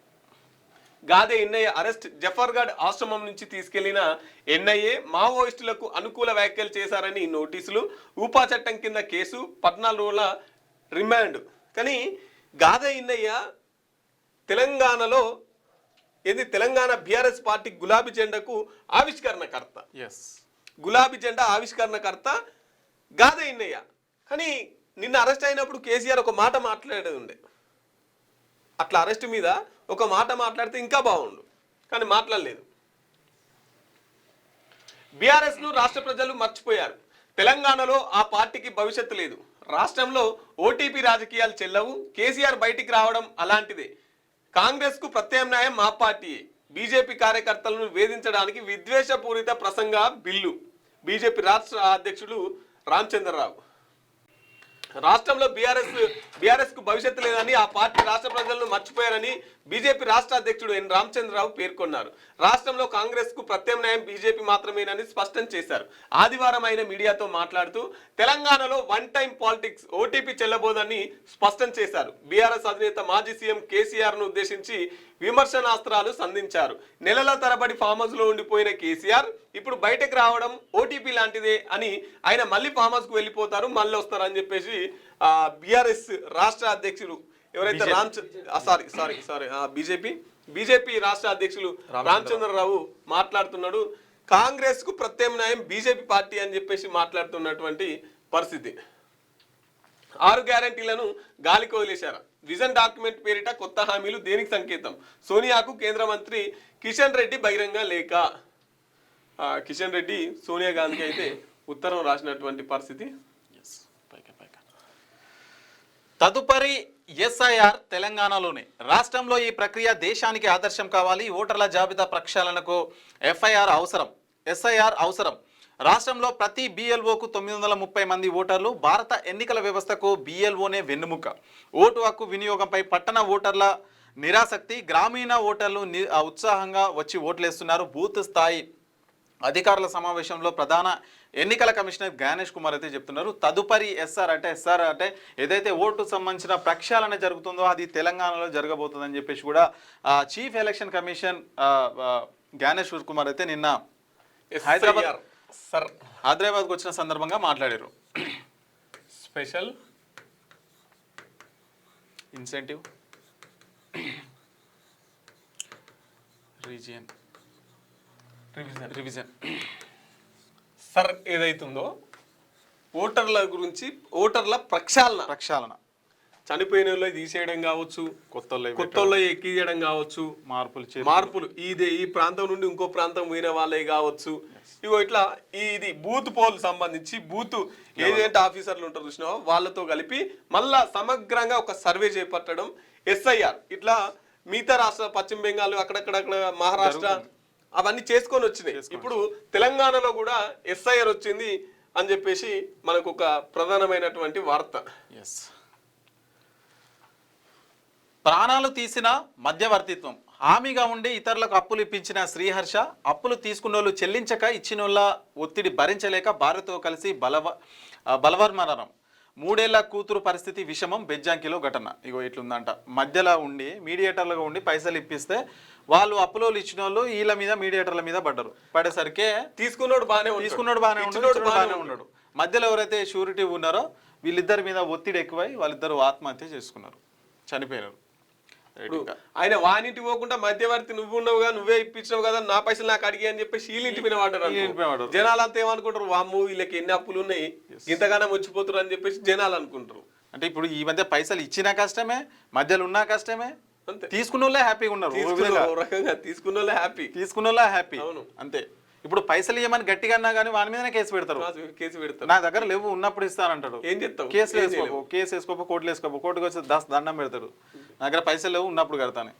గాదే ఎన్ఐఏ అరెస్ట్. జఫర్గఢ్ ఆశ్రమం నుంచి తీసుకెళ్లిన ఎన్ఐఏ మావోయిస్టులకు అనుకూల వ్యాఖ్యలు చేశారని నోటీసులు. ఊపా చట్టం కింద కేసు, 14 రోజుల రిమాండ్. కానీ గాదే ఎన్ఐఏ తెలంగాణలో తెలంగాణ బీఆర్ఎస్ పార్టీ గులాబీ జెండాకు ఆవిష్కరణకర్త. గులాబీ జెండా ఆవిష్కరణకర్త గాదే ఎన్ఐఏ. కానీ నిన్న అరెస్ట్ అయినప్పుడు కేసీఆర్ ఒక మాట మాట్లాడేది ఉండే. అట్లా అరెస్ట్ మీద ఒక మాట మాట్లాడితే ఇంకా బాగుండు, కానీ మాట్లాడలేదు. బీఆర్ఎస్ను రాష్ట్ర ప్రజలు మర్చిపోయారు. తెలంగాణలో ఆ పార్టీకి భవిష్యత్తు లేదు. రాష్ట్రంలో ఓటీపీ రాజకీయాలు చెల్లవు. కేసీఆర్ బయటికి రావడం అలాంటిదే. కాంగ్రెస్కు ప్రత్యామ్నాయం మా పార్టీయే. బీజేపీ కార్యకర్తలను వేధించడానికి విద్వేషపూరిత ప్రసంగ బిల్లు. బీజేపీ రాష్ట్ర అధ్యక్షుడు రామచంద్రరావు. రాష్ట్రంలో బీఆర్ఎస్ కు భవిష్యత్తు లేదని, ఆ పార్టీ రాష్ట్ర ప్రజలను మర్చిపోయారని బీజేపీ రాష్ట్ర అధ్యక్షుడు ఎన్ రామచంద్రరావు పేర్కొన్నారు. రాష్ట్రంలో కాంగ్రెస్ కు ప్రత్యామ్నాయం బీజేపీ మాత్రమేనని స్పష్టం చేశారు. ఆదివారం ఆయన మీడియాతో మాట్లాడుతూ తెలంగాణలో వన్ టైం పాలిటిక్స్, ఓటీపీ చెల్లబోదని స్పష్టం చేశారు. బీఆర్ఎస్ అధినేత మాజీ సీఎం కేసీఆర్ ను ఉద్దేశించి విమర్శనాస్త్రాలు సంధించారు. నెలల తరబడి ఫామ్ హౌస్ లో ఉండిపోయిన కేసీఆర్ ఇప్పుడు బయటకు రావడం ఓటీపీ లాంటిదే అని, ఆయన మళ్ళీ ఫామ్ హౌస్ కు వెళ్ళిపోతారు, మళ్ళీ వస్తారు అని చెప్పేసి బీఆర్ఎస్ రాష్ట్ర అధ్యక్షుడు ఎవరైతే బీజేపీ రాష్ట్ర అధ్యక్షులు రామచంద్రరావు మాట్లాడుతున్నాడు. కాంగ్రెస్ కు ప్రత్యామ్నాయం బీజేపీ పార్టీ అని చెప్పేసి మాట్లాడుతున్నటువంటి పరిస్థితి. 6 గ్యారంటీలను గాలికి వదిలేశారు. విజన్ డాక్యుమెంట్ పేరిట కొత్త హామీలు దేనికి సంకేతం? సోనియాకు కేంద్ర మంత్రి కిషన్ రెడ్డి బహిరంగ లేఖ. కిషన్ రెడ్డి సోనియా గాంధీకి అయితే ఉత్తరం రాసినటువంటి పరిస్థితి. తదుపరి ఎస్ఐఆర్ తెలంగాణలోనే. రాష్ట్రంలో ఈ ప్రక్రియ దేశానికి ఆదర్శం కావాలి. ఓటర్ల జాబితా ప్రక్షాళనకు ఎస్ఐఆర్ అవసరం. రాష్ట్రంలో ప్రతి బిఎల్ఓకు 930 మంది ఓటర్లు. భారత ఎన్నికల వ్యవస్థకు బిఎల్ఓనే వెన్నుముక. ఓటు హక్కు వినియోగంపై పట్టణ ఓటర్ల నిరాసక్తి, గ్రామీణ ఓటర్లు ఉత్సాహంగా వచ్చి ఓట్లేస్తున్నారు. బూత్ స్థాయి అధికారుల సమావేశంలో ప్రధాన ఎన్నికల కమిషనర్ జ్ఞానేష్ కుమార్ అయితే చెప్తున్నారు. తదుపరి ఎస్ఆర్ అంటే ఏదైతే ఓటు సంబంధించిన ప్రక్షాళన జరుగుతుందో అది తెలంగాణలో జరగబోతుందని చెప్పేసి కూడా chief election commission Gyanesh Kumar అయితే నిన్న హైదరాబాద్కు వచ్చిన సందర్భంగా మాట్లాడారు. Special incentive region revision sir ఏదైతుందో ఓటర్ల గురించి, ఓటర్ల ప్రక్షాళన చనిపోయిన వాళ్ళు తీసేయడం కావచ్చు, కొత్తలో ఎక్కియడం కావచ్చు, మార్పులు ఈ ప్రాంతం నుండి ఇంకో ప్రాంతం పోయిన వాళ్ళే కావచ్చు. ఇగో ఇట్లా ఇది బూత్ పోల్ సంబంధించి బూత్ ఏజెంట్ ఆఫీసర్లు ఉంటారు చూసినా వాళ్ళతో కలిపి మళ్ళా సమగ్రంగా ఒక సర్వే చేపట్టడం. ఎస్ఐఆర్ ఇట్లా మిగతా రాష్ట్ర పశ్చిమ బెంగాల్ అక్కడక్కడ మహారాష్ట్ర అవన్నీ చేసుకొని వచ్చినాయి. ఇప్పుడు తెలంగాణలో కూడా ఎస్ఐఆర్ వచ్చింది అని చెప్పేసి మనకు ఒక ప్రధానమైనటువంటి వార్త. ప్రాణాలు తీసిన మధ్యవర్తిత్వం, హామీగా ఉండి ఇతరులకు అప్పులు ఇప్పించిన శ్రీహర్ష, అప్పులు తీసుకున్నోళ్ళు చెల్లించక ఇచ్చినోళ్ళ ఒత్తిడి భరించలేక భార్యతో కలిసి బలవర్మరణం. 3 ఏళ్ల కూతురు పరిస్థితి విషమం. బెజ్జాంకిలో ఘటన. ఇగో ఇట్లుందంట. మధ్యలో ఉండి మీడియేటర్లుగా ఉండి పైసలు ఇప్పిస్తే వాళ్ళు అప్పులోళ్ళు ఇచ్చిన వాళ్ళు వీళ్ళ మీద మీడియేటర్ల మీద పడేసరికి తీసుకున్నాడు బాగానే ఉన్నాడు. మధ్యలో ఎవరైతే షూరిటీ ఉన్నారో వీళ్ళిద్దరి మీద ఒత్తిడి ఎక్కువై వాళ్ళిద్దరు ఆత్మహత్య చేసుకున్నారు, చనిపోయినారు. ఆయన వానింటి పోకుండా మధ్యవర్తి నువ్వు ఉన్నావుగా, నువ్వే ఇప్పించినావు కదా, నా పైసలు నాకు అడిగి అని చెప్పి వీళ్ళింటి మీద వాడారు. జనాలు అంతా ఏమనుకుంటారు, వామ్ము వీళ్ళకి ఎన్ని అప్పులు ఉన్నాయి ఇంతగానో వచ్చిపోతారు అని చెప్పేసి జనాలు అనుకుంటారు. అంటే ఇప్పుడు ఈ మధ్య పైసలు ఇచ్చినా కష్టమే, మధ్యలో ఉన్నా కష్టమే, తీసుకున్న వాళ్ళే హ్యాపీగా ఉన్నారు. తీసుకున్న వాళ్ళే హ్యాపీ. అవును అంతే. ఇప్పుడు పైసలు ఇవ్వమని గట్టిగా అన్నా కానీ వాని మీదనే కేసు పెడతారు. నా దగ్గర లేవు, ఉన్నప్పుడు ఇస్తానంటాడు. ఏం చెప్తావు? కేసు వేసుకోపో కోర్టులు వేసుకోపో, కోర్టుకు వచ్చి దండం పెడతాడు. నా దగ్గర పైసలు లేవు, ఉన్నప్పుడు కడతాను.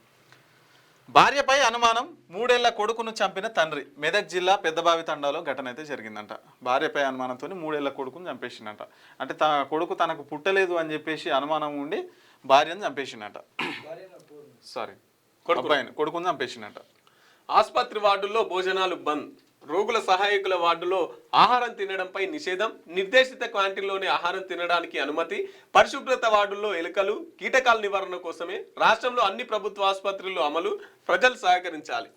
భార్యపై అనుమానం, 3 ఏళ్ల కొడుకును చంపిన తండ్రి. మెదక్ జిల్లా పెద్దబావి తండాలో ఘటన అయితే జరిగిందంట. భార్యపై అనుమానంతో 3 ఏళ్ల కొడుకును చంపేసిందంట. అంటే కొడుకు తనకు పుట్టలేదు అని చెప్పేసి అనుమానం ఉండి భార్యను చంపేసిందంట. కొడుకును చంపేసిందంట. ఆసుపత్రి వార్డుల్లో భోజనాలు బంద్. రోగుల సహాయకుల వార్డులో ఆహారం తినడంపై నిషేధం. నిర్దేశిత క్యాంటీన్లోనే ఆహారం తినడానికి అనుమతి. పరిశుభ్రత వార్డుల్లో ఎలుకలు, కీటకాల నివారణ కోసమే రాష్ట్రంలో అన్ని ప్రభుత్వ ఆసుపత్రుల్లో అమలు. ప్రజలు సహకరించాలి.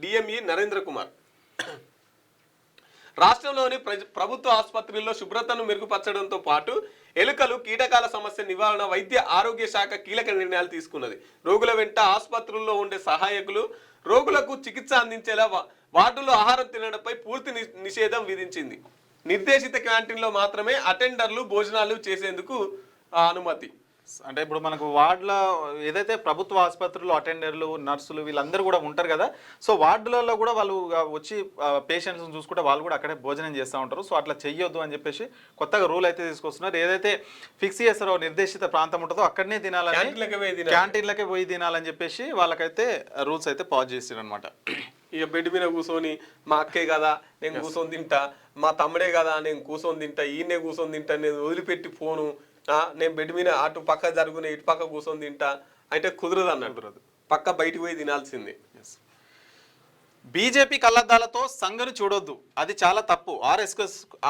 డిఎంఈ నరేంద్ర కుమార్. రాష్ట్రంలోని ప్రభుత్వ ఆసుపత్రుల్లో శుభ్రతను మెరుగుపరచడంతో పాటు ఎలుకలు, కీటకాల సమస్య నివారణ వైద్య ఆరోగ్య శాఖ కీలక నిర్ణయాలు తీసుకున్నది. రోగుల వెంట ఆసుపత్రుల్లో ఉండే సహాయకులు రోగులకు చికిత్స అందించేలా వార్డుల్లో ఆహారం తినడంపై పూర్తి నిషేధం విధించింది. నిర్దేశిత క్యాంటీన్లో మాత్రమే అటెండర్లు భోజనాలు చేసేందుకు అనుమతి. అంటే ఇప్పుడు మనకు వార్డులో ఏదైతే ప్రభుత్వ ఆసుపత్రుల్లో అటెండర్లు, నర్సులు వీళ్ళందరూ కూడా ఉంటారు కదా. సో వార్డులలో కూడా వాళ్ళు వచ్చి పేషెంట్స్ని చూసుకుంటే వాళ్ళు కూడా అక్కడే భోజనం చేస్తూ ఉంటారు. సో అట్లా చెయ్యొద్దు అని చెప్పేసి కొత్తగా రూల్ అయితే తీసుకొస్తున్నారు. ఏదైతే ఫిక్స్ చేస్తారో నిర్దేశిత ప్రాంతం ఉంటుందో అక్కడనే తినాలని, క్యాంటీన్లకే పోయి తినాలని చెప్పేసి వాళ్ళకైతే రూల్స్ అయితే పాజ్ చేసారు అనమాట. ఇక బెడ్ మీద కూర్చొని మా అక్కే కదా నేను కూర్చొని తింటా, మా తమ్ముడే కదా నేను కూర్చొని తింటా, ఈయనే కూర్చొని తింటా, నేను వదిలిపెట్టి ఫోను, నేను బెడ్ మీద అటు పక్క జరుగునే ఇటు పక్క కూర్చొని తింటా అంటే కుదరదు అన్నట్టు. పక్క బయటికి పోయి తినాల్సిందే. బీజేపీ కళ్ళద్దాలతో సంఘను చూడొద్దు, అది చాలా తప్పు.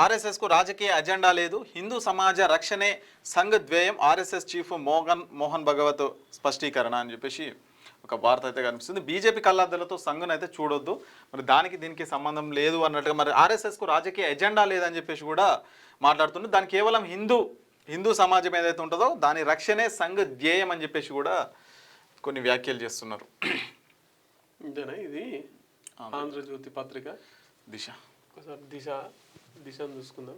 ఆర్ఎస్ఎస్కు రాజకీయ అజెండా లేదు. హిందూ సమాజ రక్షణే సంఘ ధ్యేయం. ఆర్ఎస్ఎస్ చీఫ్ మోహన్ భగవత్ స్పష్టీకరణ అని చెప్పేసి ఒక వార్త అయితే కనిపిస్తుంది. బీజేపీ కళ్ళద్దాలతో సంఘను అయితే చూడొద్దు, మరి దానికి దీనికి సంబంధం లేదు అన్నట్టుగా. మరి ఆర్ఎస్ఎస్కు రాజకీయ ఎజెండా లేదని చెప్పేసి కూడా మాట్లాడుతుంది. దాని కేవలం హిందూ సమాజం ఏదైతే ఉంటుందో దాని రక్షణే సంఘ ధ్యేయం అని చెప్పేసి కూడా కొన్ని వ్యాఖ్యలు చేస్తున్నారు. ఇంతేనా ఇది ఆంధ్రజ్యోతి పత్రిక దిశ. ఒకసారి దిశను చూసుకుందాం.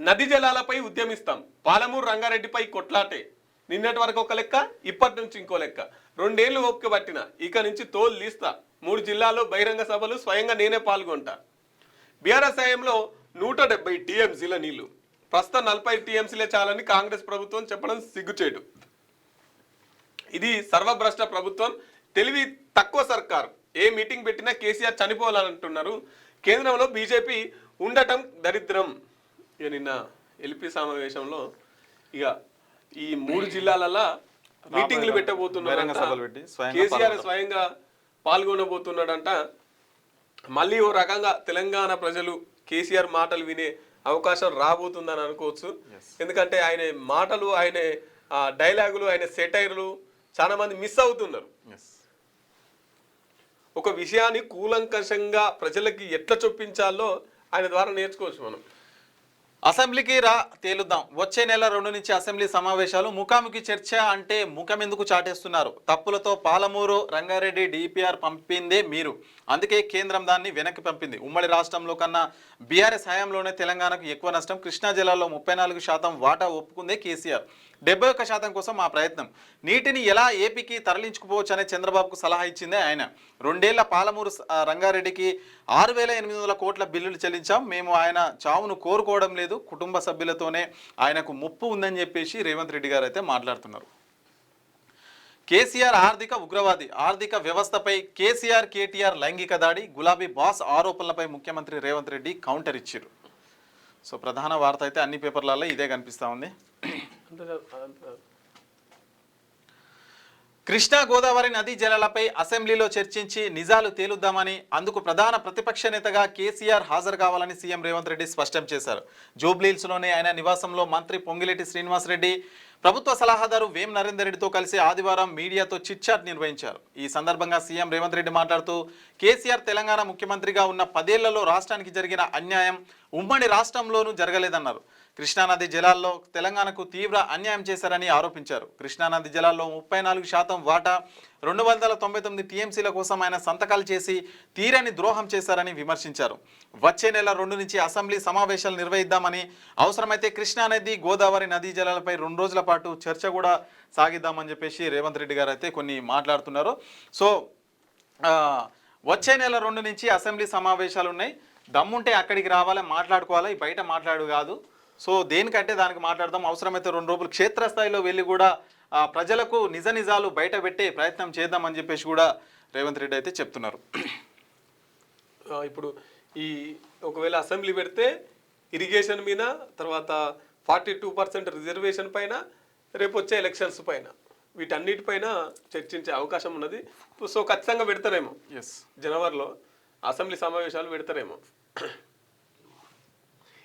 నది జలాలపై ఉద్యమిస్తాం, పాలమూరు రంగారెడ్డిపై కొట్లాటే. నిన్నటి వరకు ఒక లెక్క, ఇప్పటి నుంచి ఇంకో లెక్క. 2 ఏళ్లు ఓపిక పట్టిన, ఇక నుంచి తోలు తీస్తా. 3 జిల్లాల్లో బహిరంగ సభలు స్వయంగా నేనే పాల్గొంటా. బీఆర్ఎస్ హయాంలో 170 టీఎంసీల నీళ్లు, ప్రస్తుతం 40 టీఎంసీలే చాలని కాంగ్రెస్ ప్రభుత్వం చెప్పడం సిగ్గుచేటు. ఇది సర్వభ్రష్ట ప్రభుత్వం, తెలివి తక్కువ సర్కారు. ఏ మీటింగ్ పెట్టినా కేసీఆర్ చనిపోవాలంటున్నారు. కేంద్రంలో బీజేపీ ఉండటం దరిద్రం. ఇక నిన్న ఎల్పి సమావేశంలో ఇక ఈ 3 జిల్లాలలో మీటింగ్లు పెట్టబోతున్నారు. కేసీఆర్ స్వయంగా పాల్గొనబోతున్నాడంట. మళ్ళీ ఓ రకంగా తెలంగాణ ప్రజలు కేసీఆర్ మాటలు వినే అవకాశం రాబోతుందని అనుకోవచ్చు. ఎందుకంటే ఆయన మాటలు, ఆయన డైలాగులు, ఆయన సెటైర్లు చాలా మంది మిస్ అవుతున్నారు. ఒక విషయాన్ని కూలంకషంగా ప్రజలకి ఎట్లా చొప్పించాలో ఆయన ద్వారా నేర్చుకోవచ్చు మనం. అసెంబ్లీకి రా తేలుద్దాం. వచ్చే నెల 2 నుంచి అసెంబ్లీ సమావేశాలు. ముఖాముఖి చర్చ అంటే ముఖం ఎందుకు చాటేస్తున్నారు? తప్పులతో పాలమూరు రంగారెడ్డి డిపిఆర్ పంపిందే మీరు, అందుకే కేంద్రం దాన్ని వెనక్కి పంపింది. ఉమ్మడి రాష్ట్రంలో కన్నా బీఆర్ఎస్ హయాంలోనే తెలంగాణకు ఎక్కువ నష్టం. కృష్ణా జిల్లాలో 34% వాటా ఒప్పుకుందే కేసీఆర్. 71% కోసం ఆ ప్రయత్నం. నీటిని ఎలా ఏపీకి తరలించుకుపోవచ్చు అనే చంద్రబాబుకు సలహా ఇచ్చిందే ఆయన. 2 ఏళ్ల పాలమూరు రంగారెడ్డికి 6,800 కోట్ల బిల్లులు చెల్లించాం. మేము ఆయన చావును కోరుకోవడం లేదు, కుటుంబ సభ్యులతోనే ఆయనకు ముప్పు ఉందని చెప్పేసి రేవంత్ రెడ్డి గారు అయితే మాట్లాడుతున్నారు. కేసీఆర్ ఆర్థిక ఉగ్రవాది. ఆర్థిక వ్యవస్థపై కేసీఆర్ కేటీఆర్ లైంగిక దాడి. గులాబీ బాస్ ఆరోపణలపై ముఖ్యమంత్రి రేవంత్ రెడ్డి కౌంటర్ ఇచ్చారు. సో ప్రధాన వార్త అయితే అన్ని పేపర్లలో ఇదే కనిపిస్తూ ఉంది. కృష్ణా గోదావరి నదీ జలాలపై అసెంబ్లీలో చర్చించి నిజాలు తేలుద్దామని, అందుకు ప్రధాన ప్రతిపక్ష నేతగా కేసీఆర్ హాజరు కావాలని సీఎం రేవంత్ రెడ్డి స్పష్టం చేశారు. జూబ్లీహిల్స్లోని ఆయన నివాసంలో మంత్రి పొంగిలేటి శ్రీనివాసరెడ్డి, ప్రభుత్వ సలహాదారు వేం నరేందర్ రెడ్డితో కలిసి ఆదివారం మీడియాతో చిట్చాట్ నిర్వహించారు. ఈ సందర్భంగా సీఎం రేవంత్ రెడ్డి మాట్లాడుతూ, కేసీఆర్ తెలంగాణ ముఖ్యమంత్రిగా ఉన్న 10 ఏళ్లలో రాష్ట్రానికి జరిగిన అన్యాయం ఉమ్మడి రాష్ట్రంలోనూ జరగలేదన్నారు. కృష్ణానది జలాల్లో తెలంగాణకు తీవ్ర అన్యాయం చేశారని ఆరోపించారు. కృష్ణానది జలాల్లో 34% వాటా 299 టీఎంసీల కోసం ఆయన సంతకాలు చేసి తీరని ద్రోహం చేశారని విమర్శించారు. వచ్చే నెల 2 నుంచి అసెంబ్లీ సమావేశాలు నిర్వహిద్దామని, అవసరమైతే కృష్ణానది గోదావరి నదీ జలాలపై 2 రోజుల పాటు చర్చ కూడా సాగిద్దామని చెప్పేసి రేవంత్ రెడ్డి గారు అయితే కొన్ని మాట్లాడుతున్నారు. సో వచ్చే నెల 2 నుంచి అసెంబ్లీ సమావేశాలు ఉన్నాయి. దమ్ముంటే అక్కడికి రావాలి, మాట్లాడుకోవాలి, బయట మాట్లాడు కాదు. సో దేనికంటే దానికి మాట్లాడదాం. అవసరమైతే 2 రోజులు క్షేత్రస్థాయిలో వెళ్ళి కూడా ప్రజలకు నిజ నిజాలు బయట పెట్టే ప్రయత్నం చేద్దామని చెప్పేసి కూడా రేవంత్ రెడ్డి అయితే చెప్తున్నారు. ఇప్పుడు ఈ ఒకవేళ అసెంబ్లీ పెడితే ఇరిగేషన్ మీద, తర్వాత 42% రిజర్వేషన్ పైన, రేపు వచ్చే ఎలక్షన్స్ పైన, వీటన్నిటిపైన చర్చించే అవకాశం ఉన్నది. సో ఖచ్చితంగా పెడతారేమో జనవరిలో అసెంబ్లీ సమావేశాలు పెడతారేమో.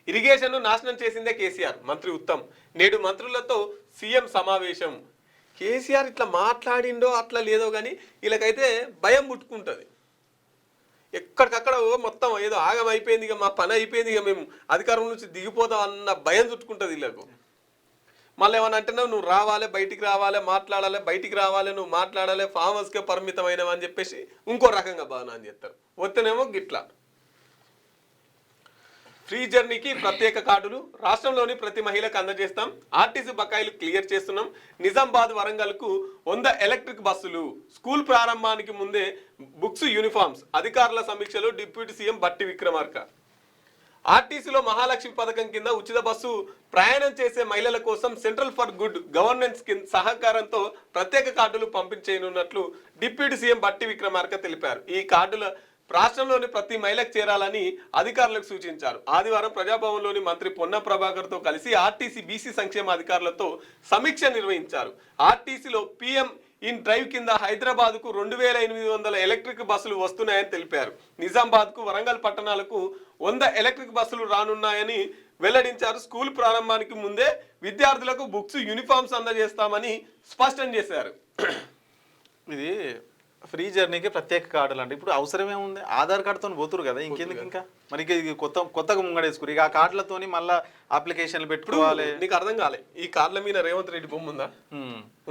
ఇరిగేషన్ నాశనం చేసిందే కేసీఆర్, మంత్రి ఉత్తమ్. నేడు మంత్రులతో సీఎం సమావేశం. కేసీఆర్ ఇట్లా మాట్లాడిండో అట్లా లేదో కానీ వీళ్ళకైతే భయం పుట్టుకుంటుంది. ఎక్కడికక్కడ మొత్తం ఏదో ఆగం అయిపోయింది, ఇక మా పని అయిపోయింది, ఇక మేము అధికారం నుంచి దిగిపోతాం అన్న భయం చుట్టుకుంటుంది వీళ్ళకు. మళ్ళీ ఏమన్నా అంటున్నావు, నువ్వు రావాలి, బయటికి రావాలి, మాట్లాడాలి, బయటికి రావాలి, నువ్వు మాట్లాడాలి, ఫామ్ హౌస్కే పరిమితమైనవి అని చెప్పేసి ఇంకో రకంగా బాగా చేస్తారు. వస్తేనేమో గిట్లా. ఫ్రీ జర్నీకి ప్రత్యేక కార్డులు రాష్ట్రంలోని ప్రతి మహిళకు అందజేస్తాం. ఆర్టీసీ బకాయిలు క్లియర్ చేస్తున్నాం. నిజామాబాద్ వరంగల్కు 100 ఎలక్ట్రిక్ బస్సులు. స్కూల్ ప్రారంభానికి ముందే బుక్స్, యూనిఫామ్స్. అధికారుల సమీక్షలో డిప్యూటీ సీఎం బట్టి విక్రమార్క. ఆర్టీసీలో మహాలక్ష్మి పథకం కింద ఉచిత బస్సు ప్రయాణం చేసే మహిళల కోసం సెంట్రల్ ఫర్ గుడ్ గవర్నెన్స్ సహకారంతో ప్రత్యేక కార్డులు పంపించేయనున్నట్లు డిప్యూటీ సీఎం బట్టి విక్రమార్క తెలిపారు. ఈ కార్డుల రాష్ట్రంలోని ప్రతి మహిళకు చేరాలని అధికారులకు సూచించారు. ఆదివారం ప్రజాభవన్లోని మంత్రి పొన్నం ప్రభాకర్తో కలిసి ఆర్టీసీ బీసీ సంక్షేమ అధికారులతో సమీక్ష నిర్వహించారు. ఆర్టీసీలో పీఎం ఇన్ డ్రైవ్ కింద హైదరాబాద్కు 2800 ఎలక్ట్రిక్ బస్సులు వస్తున్నాయని తెలిపారు. నిజామాబాద్కు, వరంగల్ పట్టణాలకు 100 ఎలక్ట్రిక్ బస్సులు రానున్నాయని వెల్లడించారు. స్కూల్ ప్రారంభానికి ముందే విద్యార్థులకు బుక్స్, యూనిఫామ్స్ అందజేస్తామని స్పష్టం చేశారు. ఇది ఫ్రీ జర్నీకి ప్రత్యేక కార్డులు అంటే ఇప్పుడు అవసరమే ఉంది. ఆధార్ కార్డుతో పోతురు కదా, ఇంకెందుకు ఇంకా మరి కొత్తగా ముంగడేసుకురు. ఇక ఆ కార్డులతోని మళ్ళీ అప్లికేషన్లు పెట్టుకోవాలి. నీకు అర్థం కాలే, ఈ కార్డుల మీద రేవంత్ రెడ్డి బొమ్మ ఉందా?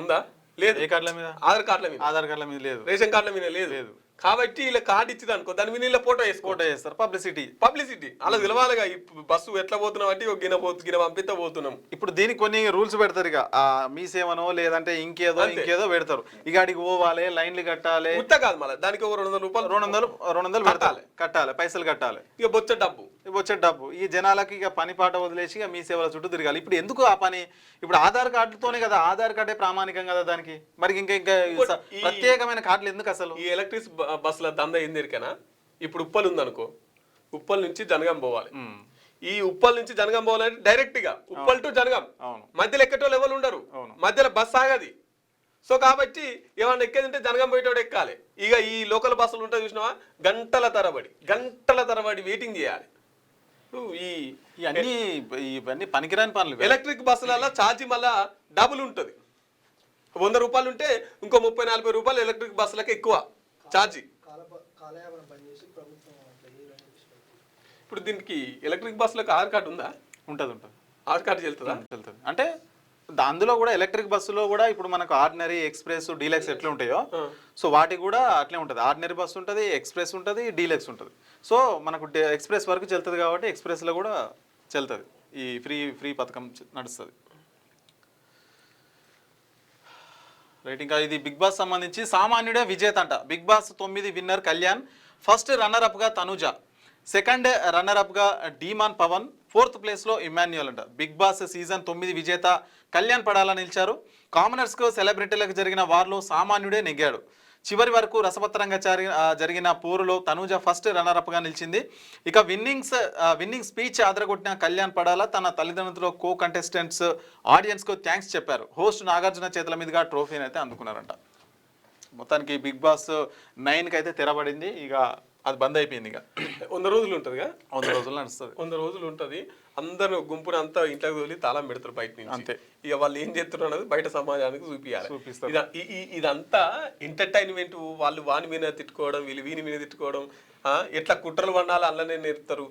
ఉందా? లేదు. ఏ కార్డుల మీద? ఆధార్ కార్డుల మీద లేదు, రేషన్ కార్డుల మీద లేదు. కాబట్టి ఇలా కార్డు ఇచ్చింది అనుకో, దాని మీద ఇలా ఫోటో వేస్తారు. పబ్లిసిటీ అలా తెలవాలిగా. బస్సు ఎట్లా పోతున్నాం అంటే గిన పంపితే పోతున్నాం. ఇప్పుడు దీనికి కొన్ని రూల్స్ పెడతారు. ఇక మీ సేవనో లేదంటే ఇంకేదో పెడతారు. ఇక అడిగి పోవాలి, లైన్లు కట్టాలి. ఉత్త కాదు, మళ్ళీ దానికి ఒక 200 రూపాయలు 200 కట్టాలి, పైసలు కట్టాలి. ఇక బొచ్చ డబ్బు వచ్చే డబ్బు ఈ జనాలకి ఇక పని పాట వదిలేసి ఇక మీ సేవల చుట్టూ తిరగాలి. ఇప్పుడు ఎందుకు ఆ పని? ఇప్పుడు ఆధార్ కార్డుతోనే కదా, ఆధార్ కార్డే ప్రామాణికం కదా దానికి. మరి ఇంకా ప్రత్యేకమైన కార్డులు ఎందుకు అసలు? ఈ ఎలక్ట్రిక్ బస్సుల దందా ఏంది ఎరికనా? ఇప్పుడు ఉప్పల్ ఉందనుకో, ఉప్పల్ నుంచి జనగాం పోవాలి. ఈ ఉప్పల్ నుంచి జనగాం పోవాలంటే డైరెక్ట్ గా ఉప్పల్ టు జనగాం, మధ్యలో ఎక్కటోళ్ళు ఎవరు ఉండరు, మధ్యలో బస్ ఆగది. సో కాబట్టి ఏమన్నా ఎక్కేదంటే జనగాం పోయేటోడు ఎక్కాలి. ఇక ఈ లోకల్ బస్సులు ఉంటాయి చూసినావా, గంటల తరబడి వెయిటింగ్ చేయాలి. ఇవన్నీ పనికిరాని పనులు. ఎలక్ట్రిక్ బస్సులలో ఛార్జీ మళ్ళా డబుల్ ఉంటుంది. 100 రూపాయలు ఉంటే ఇంకో 30-40 రూపాయలు ఎలక్ట్రిక్ బస్సులకు ఎక్కువ ఛార్జీ. ఇప్పుడు దీనికి ఎలక్ట్రిక్ బస్సులకు ఆధార్ కార్డు ఉందా? ఉంటుంది. ఆధార్ కార్డు చెల్తుందా? చెల్తుంది. అంటే అందులో కూడా ఎలక్ట్రిక్ బస్సులో కూడా ఇప్పుడు మనకు ఆర్డినరీ, ఎక్స్ప్రెస్, డీలక్స్ ఎట్లా ఉంటాయో సో వాటికి కూడా అట్లే ఉంటుంది. ఆర్డినరీ బస్సు ఉంటుంది, ఎక్స్ప్రెస్ ఉంటుంది, డీలక్స్ ఉంటుంది. సో మనకు ఎక్స్ప్రెస్ వరకు చెల్తుంది కాబట్టి ఎక్స్ప్రెస్లో కూడా చెల్తుంది. ఈ ఫ్రీ పథకం నడుస్తుంది. రైట్. ఇంకా ఇది బిగ్ బాస్ సంబంధించి సామాన్యుడే విజేత అంట. Bigg Boss 9 winner Kalyan, first రన్నర్అప్గా తనుజ, సెకండ్ రన్నర్అప్గా డీమాన్ పవన్, 4th ప్లేస్లో ఇమాన్యుయల్ అంట. బిగ్ బాస్ సీజన్ 9 విజేత కళ్యాణ్ పడాలా నిలిచారు. కామనర్స్కు సెలబ్రిటీలకు జరిగిన వార్లో సామాన్యుడే నెగ్గాడు. చివరి వరకు రసవత్తరంగా జరిగిన పోరులో తనుజ ఫస్ట్ రన్నర్అప్గా నిలిచింది. ఇక విన్నింగ్ స్పీచ్ అదరగొట్టిన కళ్యాణ్ పడాలా తన తల్లిదండ్రులతో కో కంటెస్టెంట్స్ ఆడియన్స్కు థ్యాంక్స్ చెప్పారు. హోస్ట్ నాగార్జున చేతుల మీదుగా ట్రోఫీని అయితే అందుకున్నారంట. మొత్తానికి బిగ్ బాస్ 9కి అయితే తెరబడింది. ఇక అది బంద్ అయిపోయింది. ఇక 100 రోజులు ఉంటుందిగా, 100 రోజులు నడుస్తుంది. 100 రోజులు ఉంటుంది. అందరూ గుంపుని అంతా ఇంట్లోకి తోలి తాళం పెడతారు బయట నుంచి. అంతే. ఇక వాళ్ళు ఏం చేస్తున్నారు అనేది బయట సమాజానికి చూపిస్తారు. ఇదంతా ఎంటర్టైన్మెంట్. వాళ్ళు వాని మీద తిట్టుకోవడం, వీళ్ళు వీని మీద తిట్టుకోవడం, ఎట్లా కుట్రలు వండాలి అందులోనే నేర్పుతారు,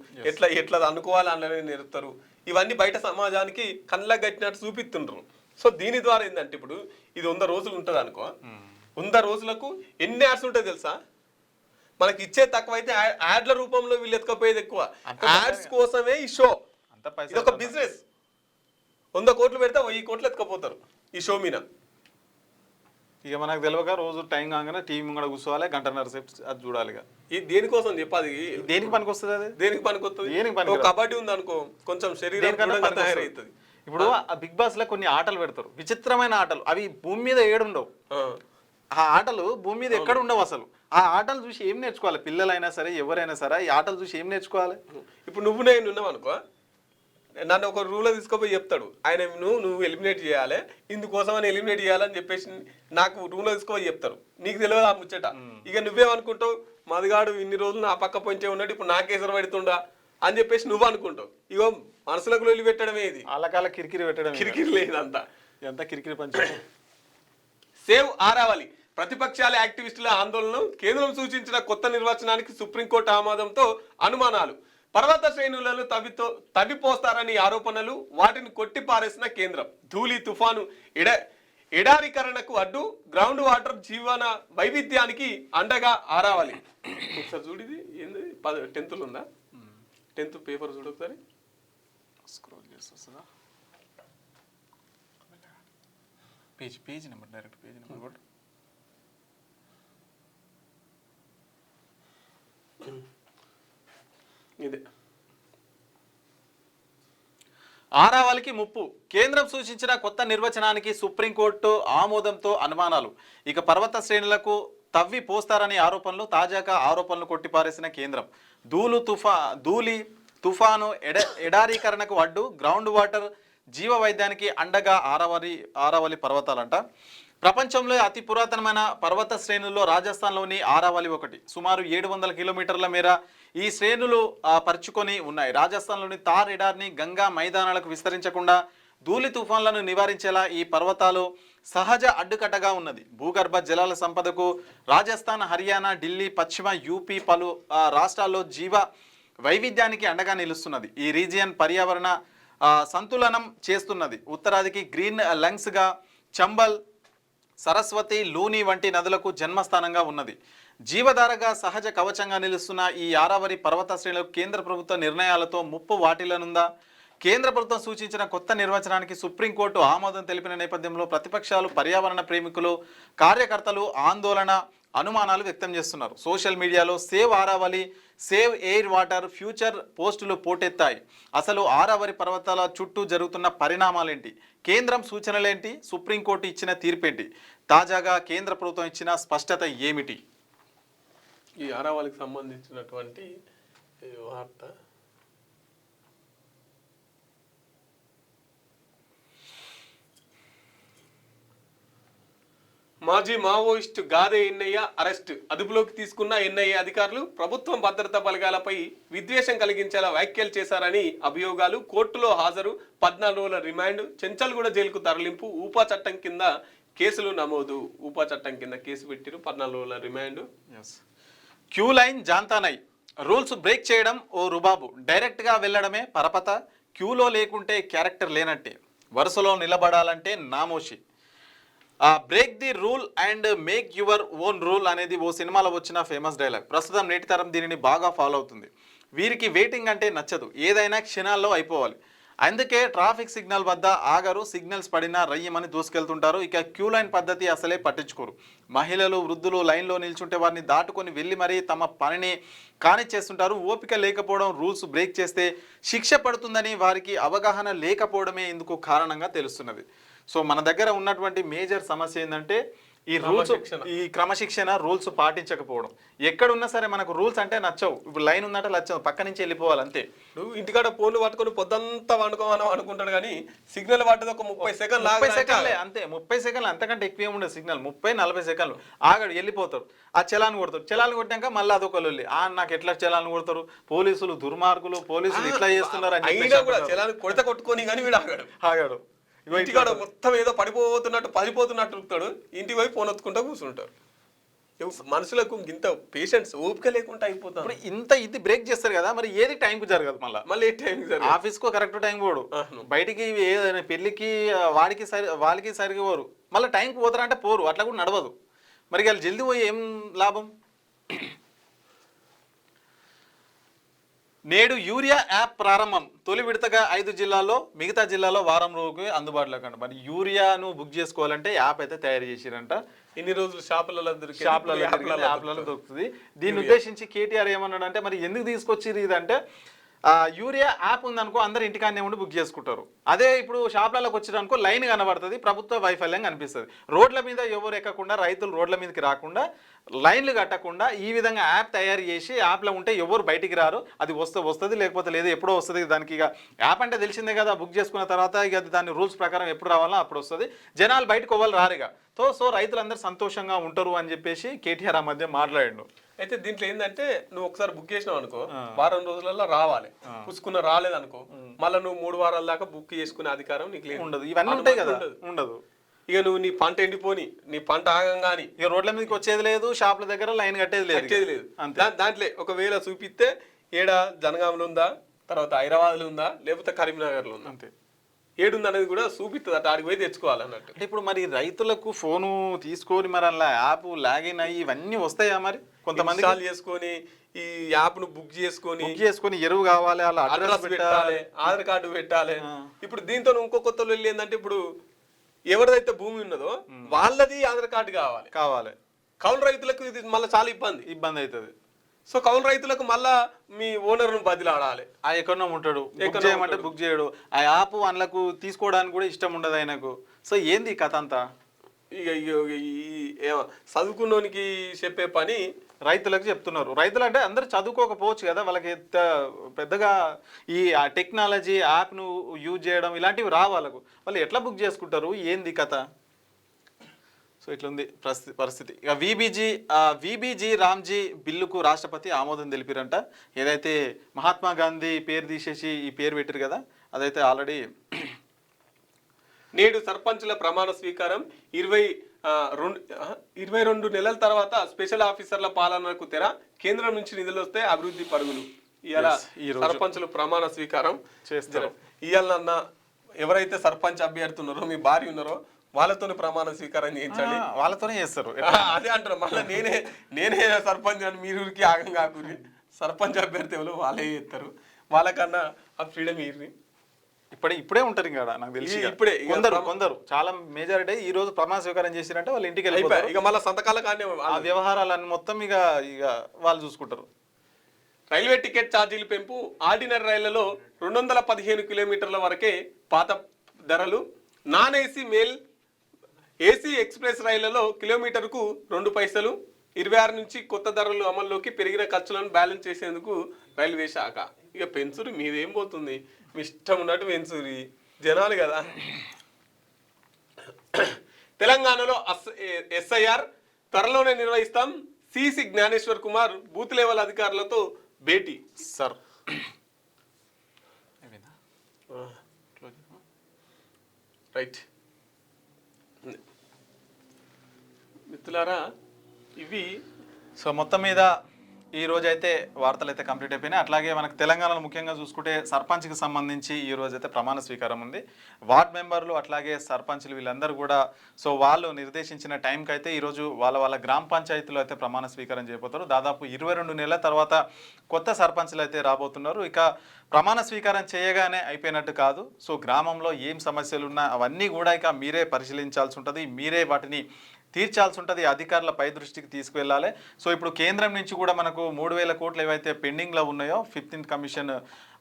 ఎట్లా అనుకోవాలి అందులోనే నేర్పుతారు. ఇవన్నీ బయట సమాజానికి కళ్ళకు కట్టినట్టు చూపిస్తుండ్రు. సో దీని ద్వారా ఏంటంటే ఇప్పుడు ఇది 100 రోజులు ఉంటుంది అనుకో, 100 రోజులకు ఎన్ని యాడ్స్ ఉంటాయి తెలుసా? మనకి ఇచ్చే తక్కువ అయితే యాడ్ల రూపంలో వీళ్ళు ఎత్తుకపోయేది ఎక్కువ. యాడ్స్ కోసమే ఈ షో. ఇది ఒక బిజినెస్. 100 కోట్లు పెడితే 1000 కోట్లు ఎత్తుకపోతారు ఈ షో మీద. ఇక మనకు తెలియక రోజు టైం కాగానే టీవీ ముంగడ కూర్చోవాలి, 1.5 సేపు అది చూడాలి. ఇది దేనికోసం చెప్పాది? దేనికి పనికి వస్తుంది? అది దేనికి పనికి వస్తుంది? కబడ్డీ ఉంది అనుకో, కొంచెం శరీరం తయారవుతుంది. ఇప్పుడు బిగ్ బాస్ లో కొన్ని ఆటలు పెడతారు, విచిత్రమైన ఆటలు. అవి భూమి మీద ఏడుండవు. ఆ ఆటలు భూమి మీద ఎక్కడ ఉండవు అసలు. ఆ ఆటలు చూసి ఏం నేర్చుకోవాలి? పిల్లలైనా సరే, ఎవరైనా సరే ఈ ఆటలు చూసి ఏం నేర్చుకోవాలి? ఇప్పుడు నేను ఉన్నావు అనుకో, నన్ను ఒక రూల్ తీసుకోపోయి చెప్తాడు ఆయన, నువ్వు ఎలిమినేట్ చేయాలి, ఇందుకోసం అని ఎలిమినేట్ చేయాలని చెప్పేసి నాకు రూల్ తీసుకోపోయి చెప్తారు. నీకు తెలియదు ఆ ముచ్చట. ఇక నువ్వేమనుకుంటావు, మదిగాడు ఇన్ని రోజులు నా పక్క పొంచే ఉన్నాడు, ఇప్పుడు నాకేసరి పెడుతుండా అని చెప్పేసి నువ్వు అనుకుంటావు. ఇగో మనసులకు లొల్లి పెట్టడమే ఇది. అలకాల కిరికిరి పెట్టడం. కిరికిరి లేదంతా, ఎంత కిరికిరి పంచ. సేవ్ ఆరావళి ప్రతిపక్షాల యాక్టివిస్టుల ఆందోళన, కేంద్రం సూచించిన కొత్త నిర్వచనానికి సుప్రీంకోర్టు ఆమోదంతో అనుమానాలు, పర్వత శ్రేణులను తవ్విపోస్తారని ఆరోపణలు, వాటిని కొట్టిపారేసిన కేంద్రం, ధూళి తుఫాను ఎడారీకరణకు అడ్డు, గ్రౌండ్ వాటర్ జీవన వైవిధ్యానికి అండగా ఆరావళి. ఒకసారి చూడిది ఏంది, 10th ఉందా? 10th పేపర్ చూడు ఒకసారి. స్క్రోల్ చేస్తా, page number, direct page number కూడా. ఇదే ఆరావళికి ముప్పు, కేంద్రం సూచించిన కొత్త నిర్వచనానికి సుప్రీంకోర్టు ఆమోదంతో అనుమానాలు. ఇక పర్వత శ్రేణులకు తవ్వి పోస్తారనే ఆరోపణలు, తాజాగా ఆరోపణలు కొట్టిపారేసిన కేంద్రం. ధూళి తుఫాను ఎడారీకరణకు అడ్డు, గ్రౌండ్ వాటర్ జీవ వైద్యానికి అండగా ఆరావళి పర్వతాలంట. ప్రపంచంలో అతి పురాతనమైన పర్వత శ్రేణుల్లో రాజస్థాన్లోని ఆరావళి ఒకటి. సుమారు 700 కిలోమీటర్ల మేర ఈ శ్రేణులు పరుచుకొని ఉన్నాయి. రాజస్థాన్లోని తార్ ఎడారిని గంగా మైదానాలకు విస్తరించకుండా ధూళి తుఫాన్లను నివారించేలా ఈ పర్వతాలు సహజ అడ్డుకట్టగా ఉన్నది. భూగర్భ జలాల సంపదకు రాజస్థాన్, హర్యానా, ఢిల్లీ, పశ్చిమ యూపీ పలు రాష్ట్రాల్లో జీవ వైవిధ్యానికి అండగా నిలుస్తున్నది. ఈ రీజియన్ పర్యావరణ సంతులనం చేస్తున్నది. ఉత్తరాదికి గ్రీన్ లంగ్స్గా చంబల్, సరస్వతి, లూని వంటి నదులకు జన్మస్థానంగా ఉన్నది. జీవధారగా సహజ కవచంగా నిలుస్తున్న ఈ ఆరావళి పర్వత శ్రేణులకు కేంద్ర ప్రభుత్వ నిర్ణయాలతో ముప్పు వాటిల్లనుందా? కేంద్ర ప్రభుత్వం సూచించిన కొత్త నిర్వచనానికి సుప్రీంకోర్టు ఆమోదం తెలిపిన నేపథ్యంలో ప్రతిపక్షాలు, పర్యావరణ ప్రేమికులు, కార్యకర్తలు ఆందోళన అనుమానాలు వ్యక్తం చేస్తున్నారు. సోషల్ మీడియాలో save Aravalli, save air water future పోస్టులు పోటెత్తాయి. అసలు ఆరావళి పర్వతాల చుట్టూ జరుగుతున్న పరిణామాలేంటి, కేంద్రం సూచనలేంటి, సుప్రీంకోర్టు ఇచ్చిన తీర్పేంటి, తాజాగా కేంద్ర ప్రభుత్వం ఇచ్చిన స్పష్టత ఏమిటి? ఈ ఆరావళికి సంబంధించినటువంటి ఈ వార్త మాజీ మావోయిస్టు గాదే ఎన్నయ్య అరెస్ట్. అదుపులోకి తీసుకున్న ఎన్ఐఏ అధికారులు ప్రభుత్వం భద్రతా బలగాలపై విద్వేషం కలిగించేలా వ్యాఖ్యలు చేశారని అభియోగాలు. కోర్టులో హాజరు, 14 రోజుల రిమాండ్, చెంచల్గూడ జైలుకు తరలింపు, ఊపా చట్టం కింద కేసులు నమోదు. ఊపా చట్టం కింద కేసు పెట్టిరు, 14 రోజుల రిమాండ్. క్యూ లైన్ జాంతానై, రూల్స్ బ్రేక్ చేయడం ఓ రుబాబు, డైరెక్ట్గా వెళ్ళడమే పరపత, క్యూలో లేకుంటే క్యారెక్టర్ లేనట్టే, వరుసలో నిలబడాలంటే నామోషి. Break the rule and make your own rule అనేది ఓ సినిమాలో వచ్చిన ఫేమస్ డైలాగ్. ప్రస్తుతం నేటి తరం దీనిని బాగా ఫాలో అవుతుంది. వీరికి వెయిటింగ్ అంటే నచ్చదు, ఏదైనా క్షణాల్లో అయిపోవాలి. అందుకే ట్రాఫిక్ సిగ్నల్ వద్ద ఆగరు, సిగ్నల్స్ పడినా రయ్యమని దూసుకెళ్తుంటారు. ఇక క్యూ లైన్ పద్ధతి అసలే పట్టించుకోరు. మహిళలు, వృద్ధులు లైన్లో నిల్చుంటే వారిని దాటుకొని వెళ్ళి మరీ తమ పనిని కానిచ్చేస్తుంటారు. ఓపిక లేకపోవడం, రూల్స్ బ్రేక్ చేస్తే శిక్ష పడుతుందని వారికి అవగాహన లేకపోవడమే ఇందుకు కారణంగా తెలుస్తున్నది. సో మన దగ్గర ఉన్నటువంటి మేజర్ సమస్య ఏంటంటే ఈ రూల్స్, ఈ క్రమశిక్షణ, రూల్స్ పాటించకపోవడం. ఎక్కడున్నా సరే మనకు రూల్స్ అంటే నచ్చవు. ఇప్పుడు లైన్ ఉందంటే నచ్చవు, పక్క నుంచి వెళ్ళిపోవాలి అంతే. నువ్వు ఇంటికాడ ఫోన్లు పట్టుకొని పొద్దంతా వండుకోమని అనుకుంటాడు కానీ సిగ్నల్ పట్టదు ఒక 30 సెకండ్లు, 30 సెకండ్లే అంతే. 30 సెకండ్లు, అంతకంటే ఎక్కువ ఉండదు సిగ్నల్. 30-40 సెకండ్లు ఆగడు, వెళ్ళిపోతారు. ఆ చలాన్ని కొడతారు. చలాన్ని కొట్టాక మళ్ళీ అదొక లొల్లి. నాకు ఎట్లా చలాన్ని కొడతారు, పోలీసులు దుర్మార్గులు, పోలీసులు ఇట్లా చేస్తున్నారు అని చలాన్ని కొడితే కొట్టుకొని కానీ వీడు ఆగాడు. ఇంటికాడ మొత్తం ఏదో పడిపోతున్నట్టు ఉంటాడు. ఇంటికి పోయి ఫోన్ ఒత్తుకుంటా కూర్చుంటారు. మనుషులకు ఇంత పేషెంట్స్ ఓపిక లేకుండా అయిపోతారు. ఇంత ఇది బ్రేక్ చేస్తారు కదా, మరి ఏది టైంకి జరగదు. మళ్ళీ ఏ టైం ఆఫీస్కు కరెక్ట్ టైం పోడు, బయటికి ఏదైనా పెళ్లికి వాళ్ళకి సరిగా పోరు, మళ్ళీ టైంకి పోతారంటే పోరు. అట్లా కూడా నడవదు. మరి వాళ్ళు జల్దీ పోయి ఏం లాభం? నేడు యూరియా యాప్ ప్రారంభం. తొలి విడతగా 5 జిల్లాల్లో, మిగతా జిల్లాలో వారం రోజుకి అందుబాటులో కంట. మరి యూరియాను బుక్ చేసుకోవాలంటే యాప్ అయితే తయారు చేసిరంట. ఇన్ని రోజులు షాపులలో దొరుకుతుంది. దీన్ని ఉద్దేశించి కేటీఆర్ ఏమన్నాడు అంటే, మరి ఎందుకు తీసుకొచ్చిరు ఇదంటే, యూరియా యాప్ ఉందనుకో అందరు ఇంటికాన్నే ఉండి బుక్ చేసుకుంటారు. అదే ఇప్పుడు షాప్లలోకి వచ్చిరనుకో లైన్ కనబడుతుంది, ప్రభుత్వ వైఫల్యం కనిపిస్తుంది. రోడ్ల మీద ఎవరు ఎక్కకుండా, రైతులు రోడ్ల మీదకి రాకుండా, లైన్లు కట్టకుండా ఈ విధంగా యాప్ తయారు చేసి యాప్లో ఉంటే ఎవరు బయటికి రారు. అది వస్తుంది, లేకపోతే లేదు, ఎప్పుడో వస్తుంది. దానికి ఇక యాప్ అంటే తెలిసిందే కదా, బుక్ చేసుకున్న తర్వాత ఇక దాని రూల్స్ ప్రకారం ఎప్పుడు రావాలో అప్పుడు వస్తుంది. జనాలు బయటకు అవ్వాలి రారుగా. సో రైతులందరూ సంతోషంగా ఉంటారు అని చెప్పేసి కేటీఆర్ ఆ మధ్య మాట్లాడిండు. అయితే దీంట్లో ఏంటంటే, నువ్వు ఒకసారి బుక్ చేసినావు అనుకో, వారం రోజులలో రావాలి. పుచ్చుకున్న రాలేదనుకో, మళ్ళీ నువ్వు 3 వారాల దాకా బుక్ చేసుకునే అధికారం నీకు ఉండదు. ఇవన్నీ ఉంటాయి కదా, ఉండదు. ఇక నువ్వు నీ పంట ఎండిపోని, నీ పంట ఆగంగాని ఇక రోడ్ల మీదకి వచ్చేది లేదు, షాప్ల దగ్గర లైన్ కట్టేది లేదు. దాంట్లో ఒకవేళ చూపిస్తే ఏడ జనగాంలో ఉందా, తర్వాత హైదరాబాద్లో ఉందా, లేకపోతే కరీంనగర్లో ఉందా, అంతే ఏడుంది అనేది కూడా చూపిస్తుంది. అటు ఆడికి పోయి తెచ్చుకోవాలన్నట్టు. అంటే ఇప్పుడు మరి రైతులకు ఫోను తీసుకొని మరి అలా యాప్ లాగిన్ అయ్యి ఇవన్నీ వస్తాయా? మరి కొంతమంది ఇన్స్టాల్ చేసుకొని ఈ యాప్ ను బుక్ చేసుకొని ఎరువు కావాలి, అలా అడ్రస్ పెట్టాలి, ఆధార్ కార్డు పెట్టాలి. ఇప్పుడు దీంతో ఇంకో కొత్త వెళ్ళి ఏంటంటే, ఇప్పుడు ఎవరిదైతే భూమి ఉన్నదో వాళ్ళది ఆధార్ కార్డు కావాలి. కౌలు రైతులకు ఇది మళ్ళీ చాలా ఇబ్బంది అవుతుంది. సో కౌలు రైతులకు మళ్ళా మీ ఓనర్ను బదిలాడాలి. ఆ ఎక్కడో ఉంటాడు, బుక్ చేయమంటే బుక్ చేయడు. ఆ యాప్ వాళ్ళకు తీసుకోవడానికి కూడా ఇష్టం ఉండదు ఆయనకు. సో ఏంది కథ అంతా? ఇక చదువుకున్నోనికి చెప్పే పని రైతులకు చెప్తున్నారు. రైతులు అంటే అందరూ చదువుకోకపోవచ్చు కదా, వాళ్ళకి పెద్దగా ఈ టెక్నాలజీ యాప్ను యూజ్ చేయడం ఇలాంటివి రా వాళ్ళకు. వాళ్ళు ఎట్లా బుక్ చేసుకుంటారు, ఏంది కథ? సో ఇట్లుంది పరిస్థితి. ఇక విబిజీ రామ్జీ బిల్లుకు రాష్ట్రపతి ఆమోదం తెలిపారంట. ఏదైతే మహాత్మా గాంధీ పేరు తీసేసి ఈ పేరు పెట్టారు కదా, అదైతే ఆల్రెడీ. నేడు సర్పంచుల ప్రమాణ స్వీకారం. 22 నెలల తర్వాత స్పెషల్ ఆఫీసర్ల పాలనకు తెర. కేంద్రం నుంచి నిధులు వస్తే అభివృద్ధి పరుగులు. ఇవాళ సర్పంచులు ప్రమాణ స్వీకారం చేస్తారు. ఇవాళ ఎవరైతే సర్పంచ్ అభ్యర్థి ఉన్నారో, మీ భార్య ఉన్నారో, వాళ్ళతోనే ప్రమాణ స్వీకారం చేయించాలి. వాళ్ళతోనే చేస్తారు. అదే అంటారు. మళ్ళీ నేనే సర్పంచ్ అని మీరుకి ఆగం కాకూరి. సర్పంచ్ అభ్యర్థి ఎవరు వాళ్ళే చేస్తారు. వాళ్ళకన్నా ఆ ఫ్రీడమ్ ఇర్రి. ఇప్పుడే ఉంటారు ఇంకా నాకు తెలిసి ఇప్పుడే ఇక కొందరు చాలా మెజారిటీ ఈ రోజు ప్రమాణ స్వీకారం చేసిరంటే వాళ్ళు ఇంటికి అయిపోయి వెళ్ళిపోతారు. ఇక మళ్ళీ సంతకాల కానీ ఆ వ్యవహారాలన్నీ మొత్తం ఇక వాళ్ళు చూసుకుంటారు. రైల్వే టికెట్ ఛార్జీల పెంపు ఆర్డినరీ రైళ్లలో 215 కిలోమీటర్ల వరకే పాత ధరలు, non AC male AC express రైళ్లలో కిలోమీటర్కు 2 పైసలు, 26 నుంచి కొత్త ధరలు అమల్లోకి, పెరిగిన ఖర్చులను బ్యాలెన్స్ చేసేందుకు రైల్వే శాఖ. ఇక పెన్సురు మీదేం పోతుంది, మీ ఇష్టం ఉన్నట్టు పెన్సురి జనాలు కదా. తెలంగాణలో ఎస్ఐఆర్ త్వరలోనే నిర్వహిస్తాం, CC Gyaneshwar Kumar booth level అధికారులతో భేటీ. సార్ రైట్ మిత్రులారా, ఇవి సో మొత్తం మీద ఈ రోజు అయితే వార్తలు అయితే కంప్లీట్ అయిపోయినాయి. అట్లాగే మనకు తెలంగాణలో ముఖ్యంగా చూసుకుంటే సర్పంచ్కి సంబంధించి ఈ రోజు అయితే ప్రమాణ స్వీకారం ఉంది. వార్డ్ మెంబర్లు అట్లాగే సర్పంచ్లు వీళ్ళందరూ కూడా సో వాళ్ళు నిర్దేశించిన టైంకి అయితే ఈరోజు వాళ్ళ గ్రామ పంచాయతీలో అయితే ప్రమాణ స్వీకారం చేయబోతారు. దాదాపు 22 నెలల తర్వాత కొత్త సర్పంచ్లు అయితే రాబోతున్నారు. ఇక ప్రమాణ స్వీకారం చేయగానే అయిపోయినట్టు కాదు. సో గ్రామంలో ఏం సమస్యలు ఉన్నా అవన్నీ కూడా ఇక మీరే పరిశీలించాల్సి ఉంటుంది, మీరే వాటిని తీర్చాల్సి ఉంటుంది, అధికారుల పై దృష్టికి తీసుకువెళ్ళాలి. సో ఇప్పుడు కేంద్రం నుంచి కూడా మనకు 3,000 కోట్లు ఏవైతే పెండింగ్లో ఉన్నాయో 15th కమిషన్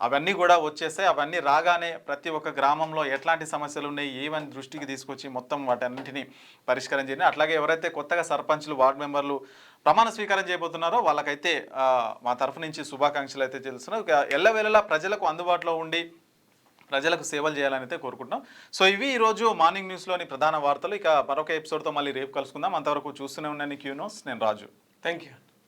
అవన్నీ కూడా వచ్చేస్తాయి. అవన్నీ రాగానే ప్రతి ఒక్క గ్రామంలో ఎట్లాంటి సమస్యలు ఉన్నాయి ఏవని దృష్టికి తీసుకొచ్చి మొత్తం వాటన్నింటినీ పరిష్కారం చేయండి. అట్లాగే ఎవరైతే కొత్తగా సర్పంచ్లు వార్డు మెంబర్లు ప్రమాణ స్వీకారం చేయబోతున్నారో వాళ్ళకైతే మా తరఫు నుంచి శుభాకాంక్షలు అయితే తెలుస్తున్నాయి. ఎల్లవేళలా ప్రజలకు అందుబాటులో ఉండి ప్రజలకు సేవలు చేయాలని అయితే కోరుకుంటున్నాం. సో ఇవి ఈరోజు మార్నింగ్ న్యూస్లోని ప్రధాన వార్తలు. ఇక మరొక ఎపిసోడ్తో మళ్ళీ రేపు కలుసుకుందాం. అంతవరకు చూస్తూనే ఉన్నాను క్యూ న్యూస్. నేను రాజు. Thank you.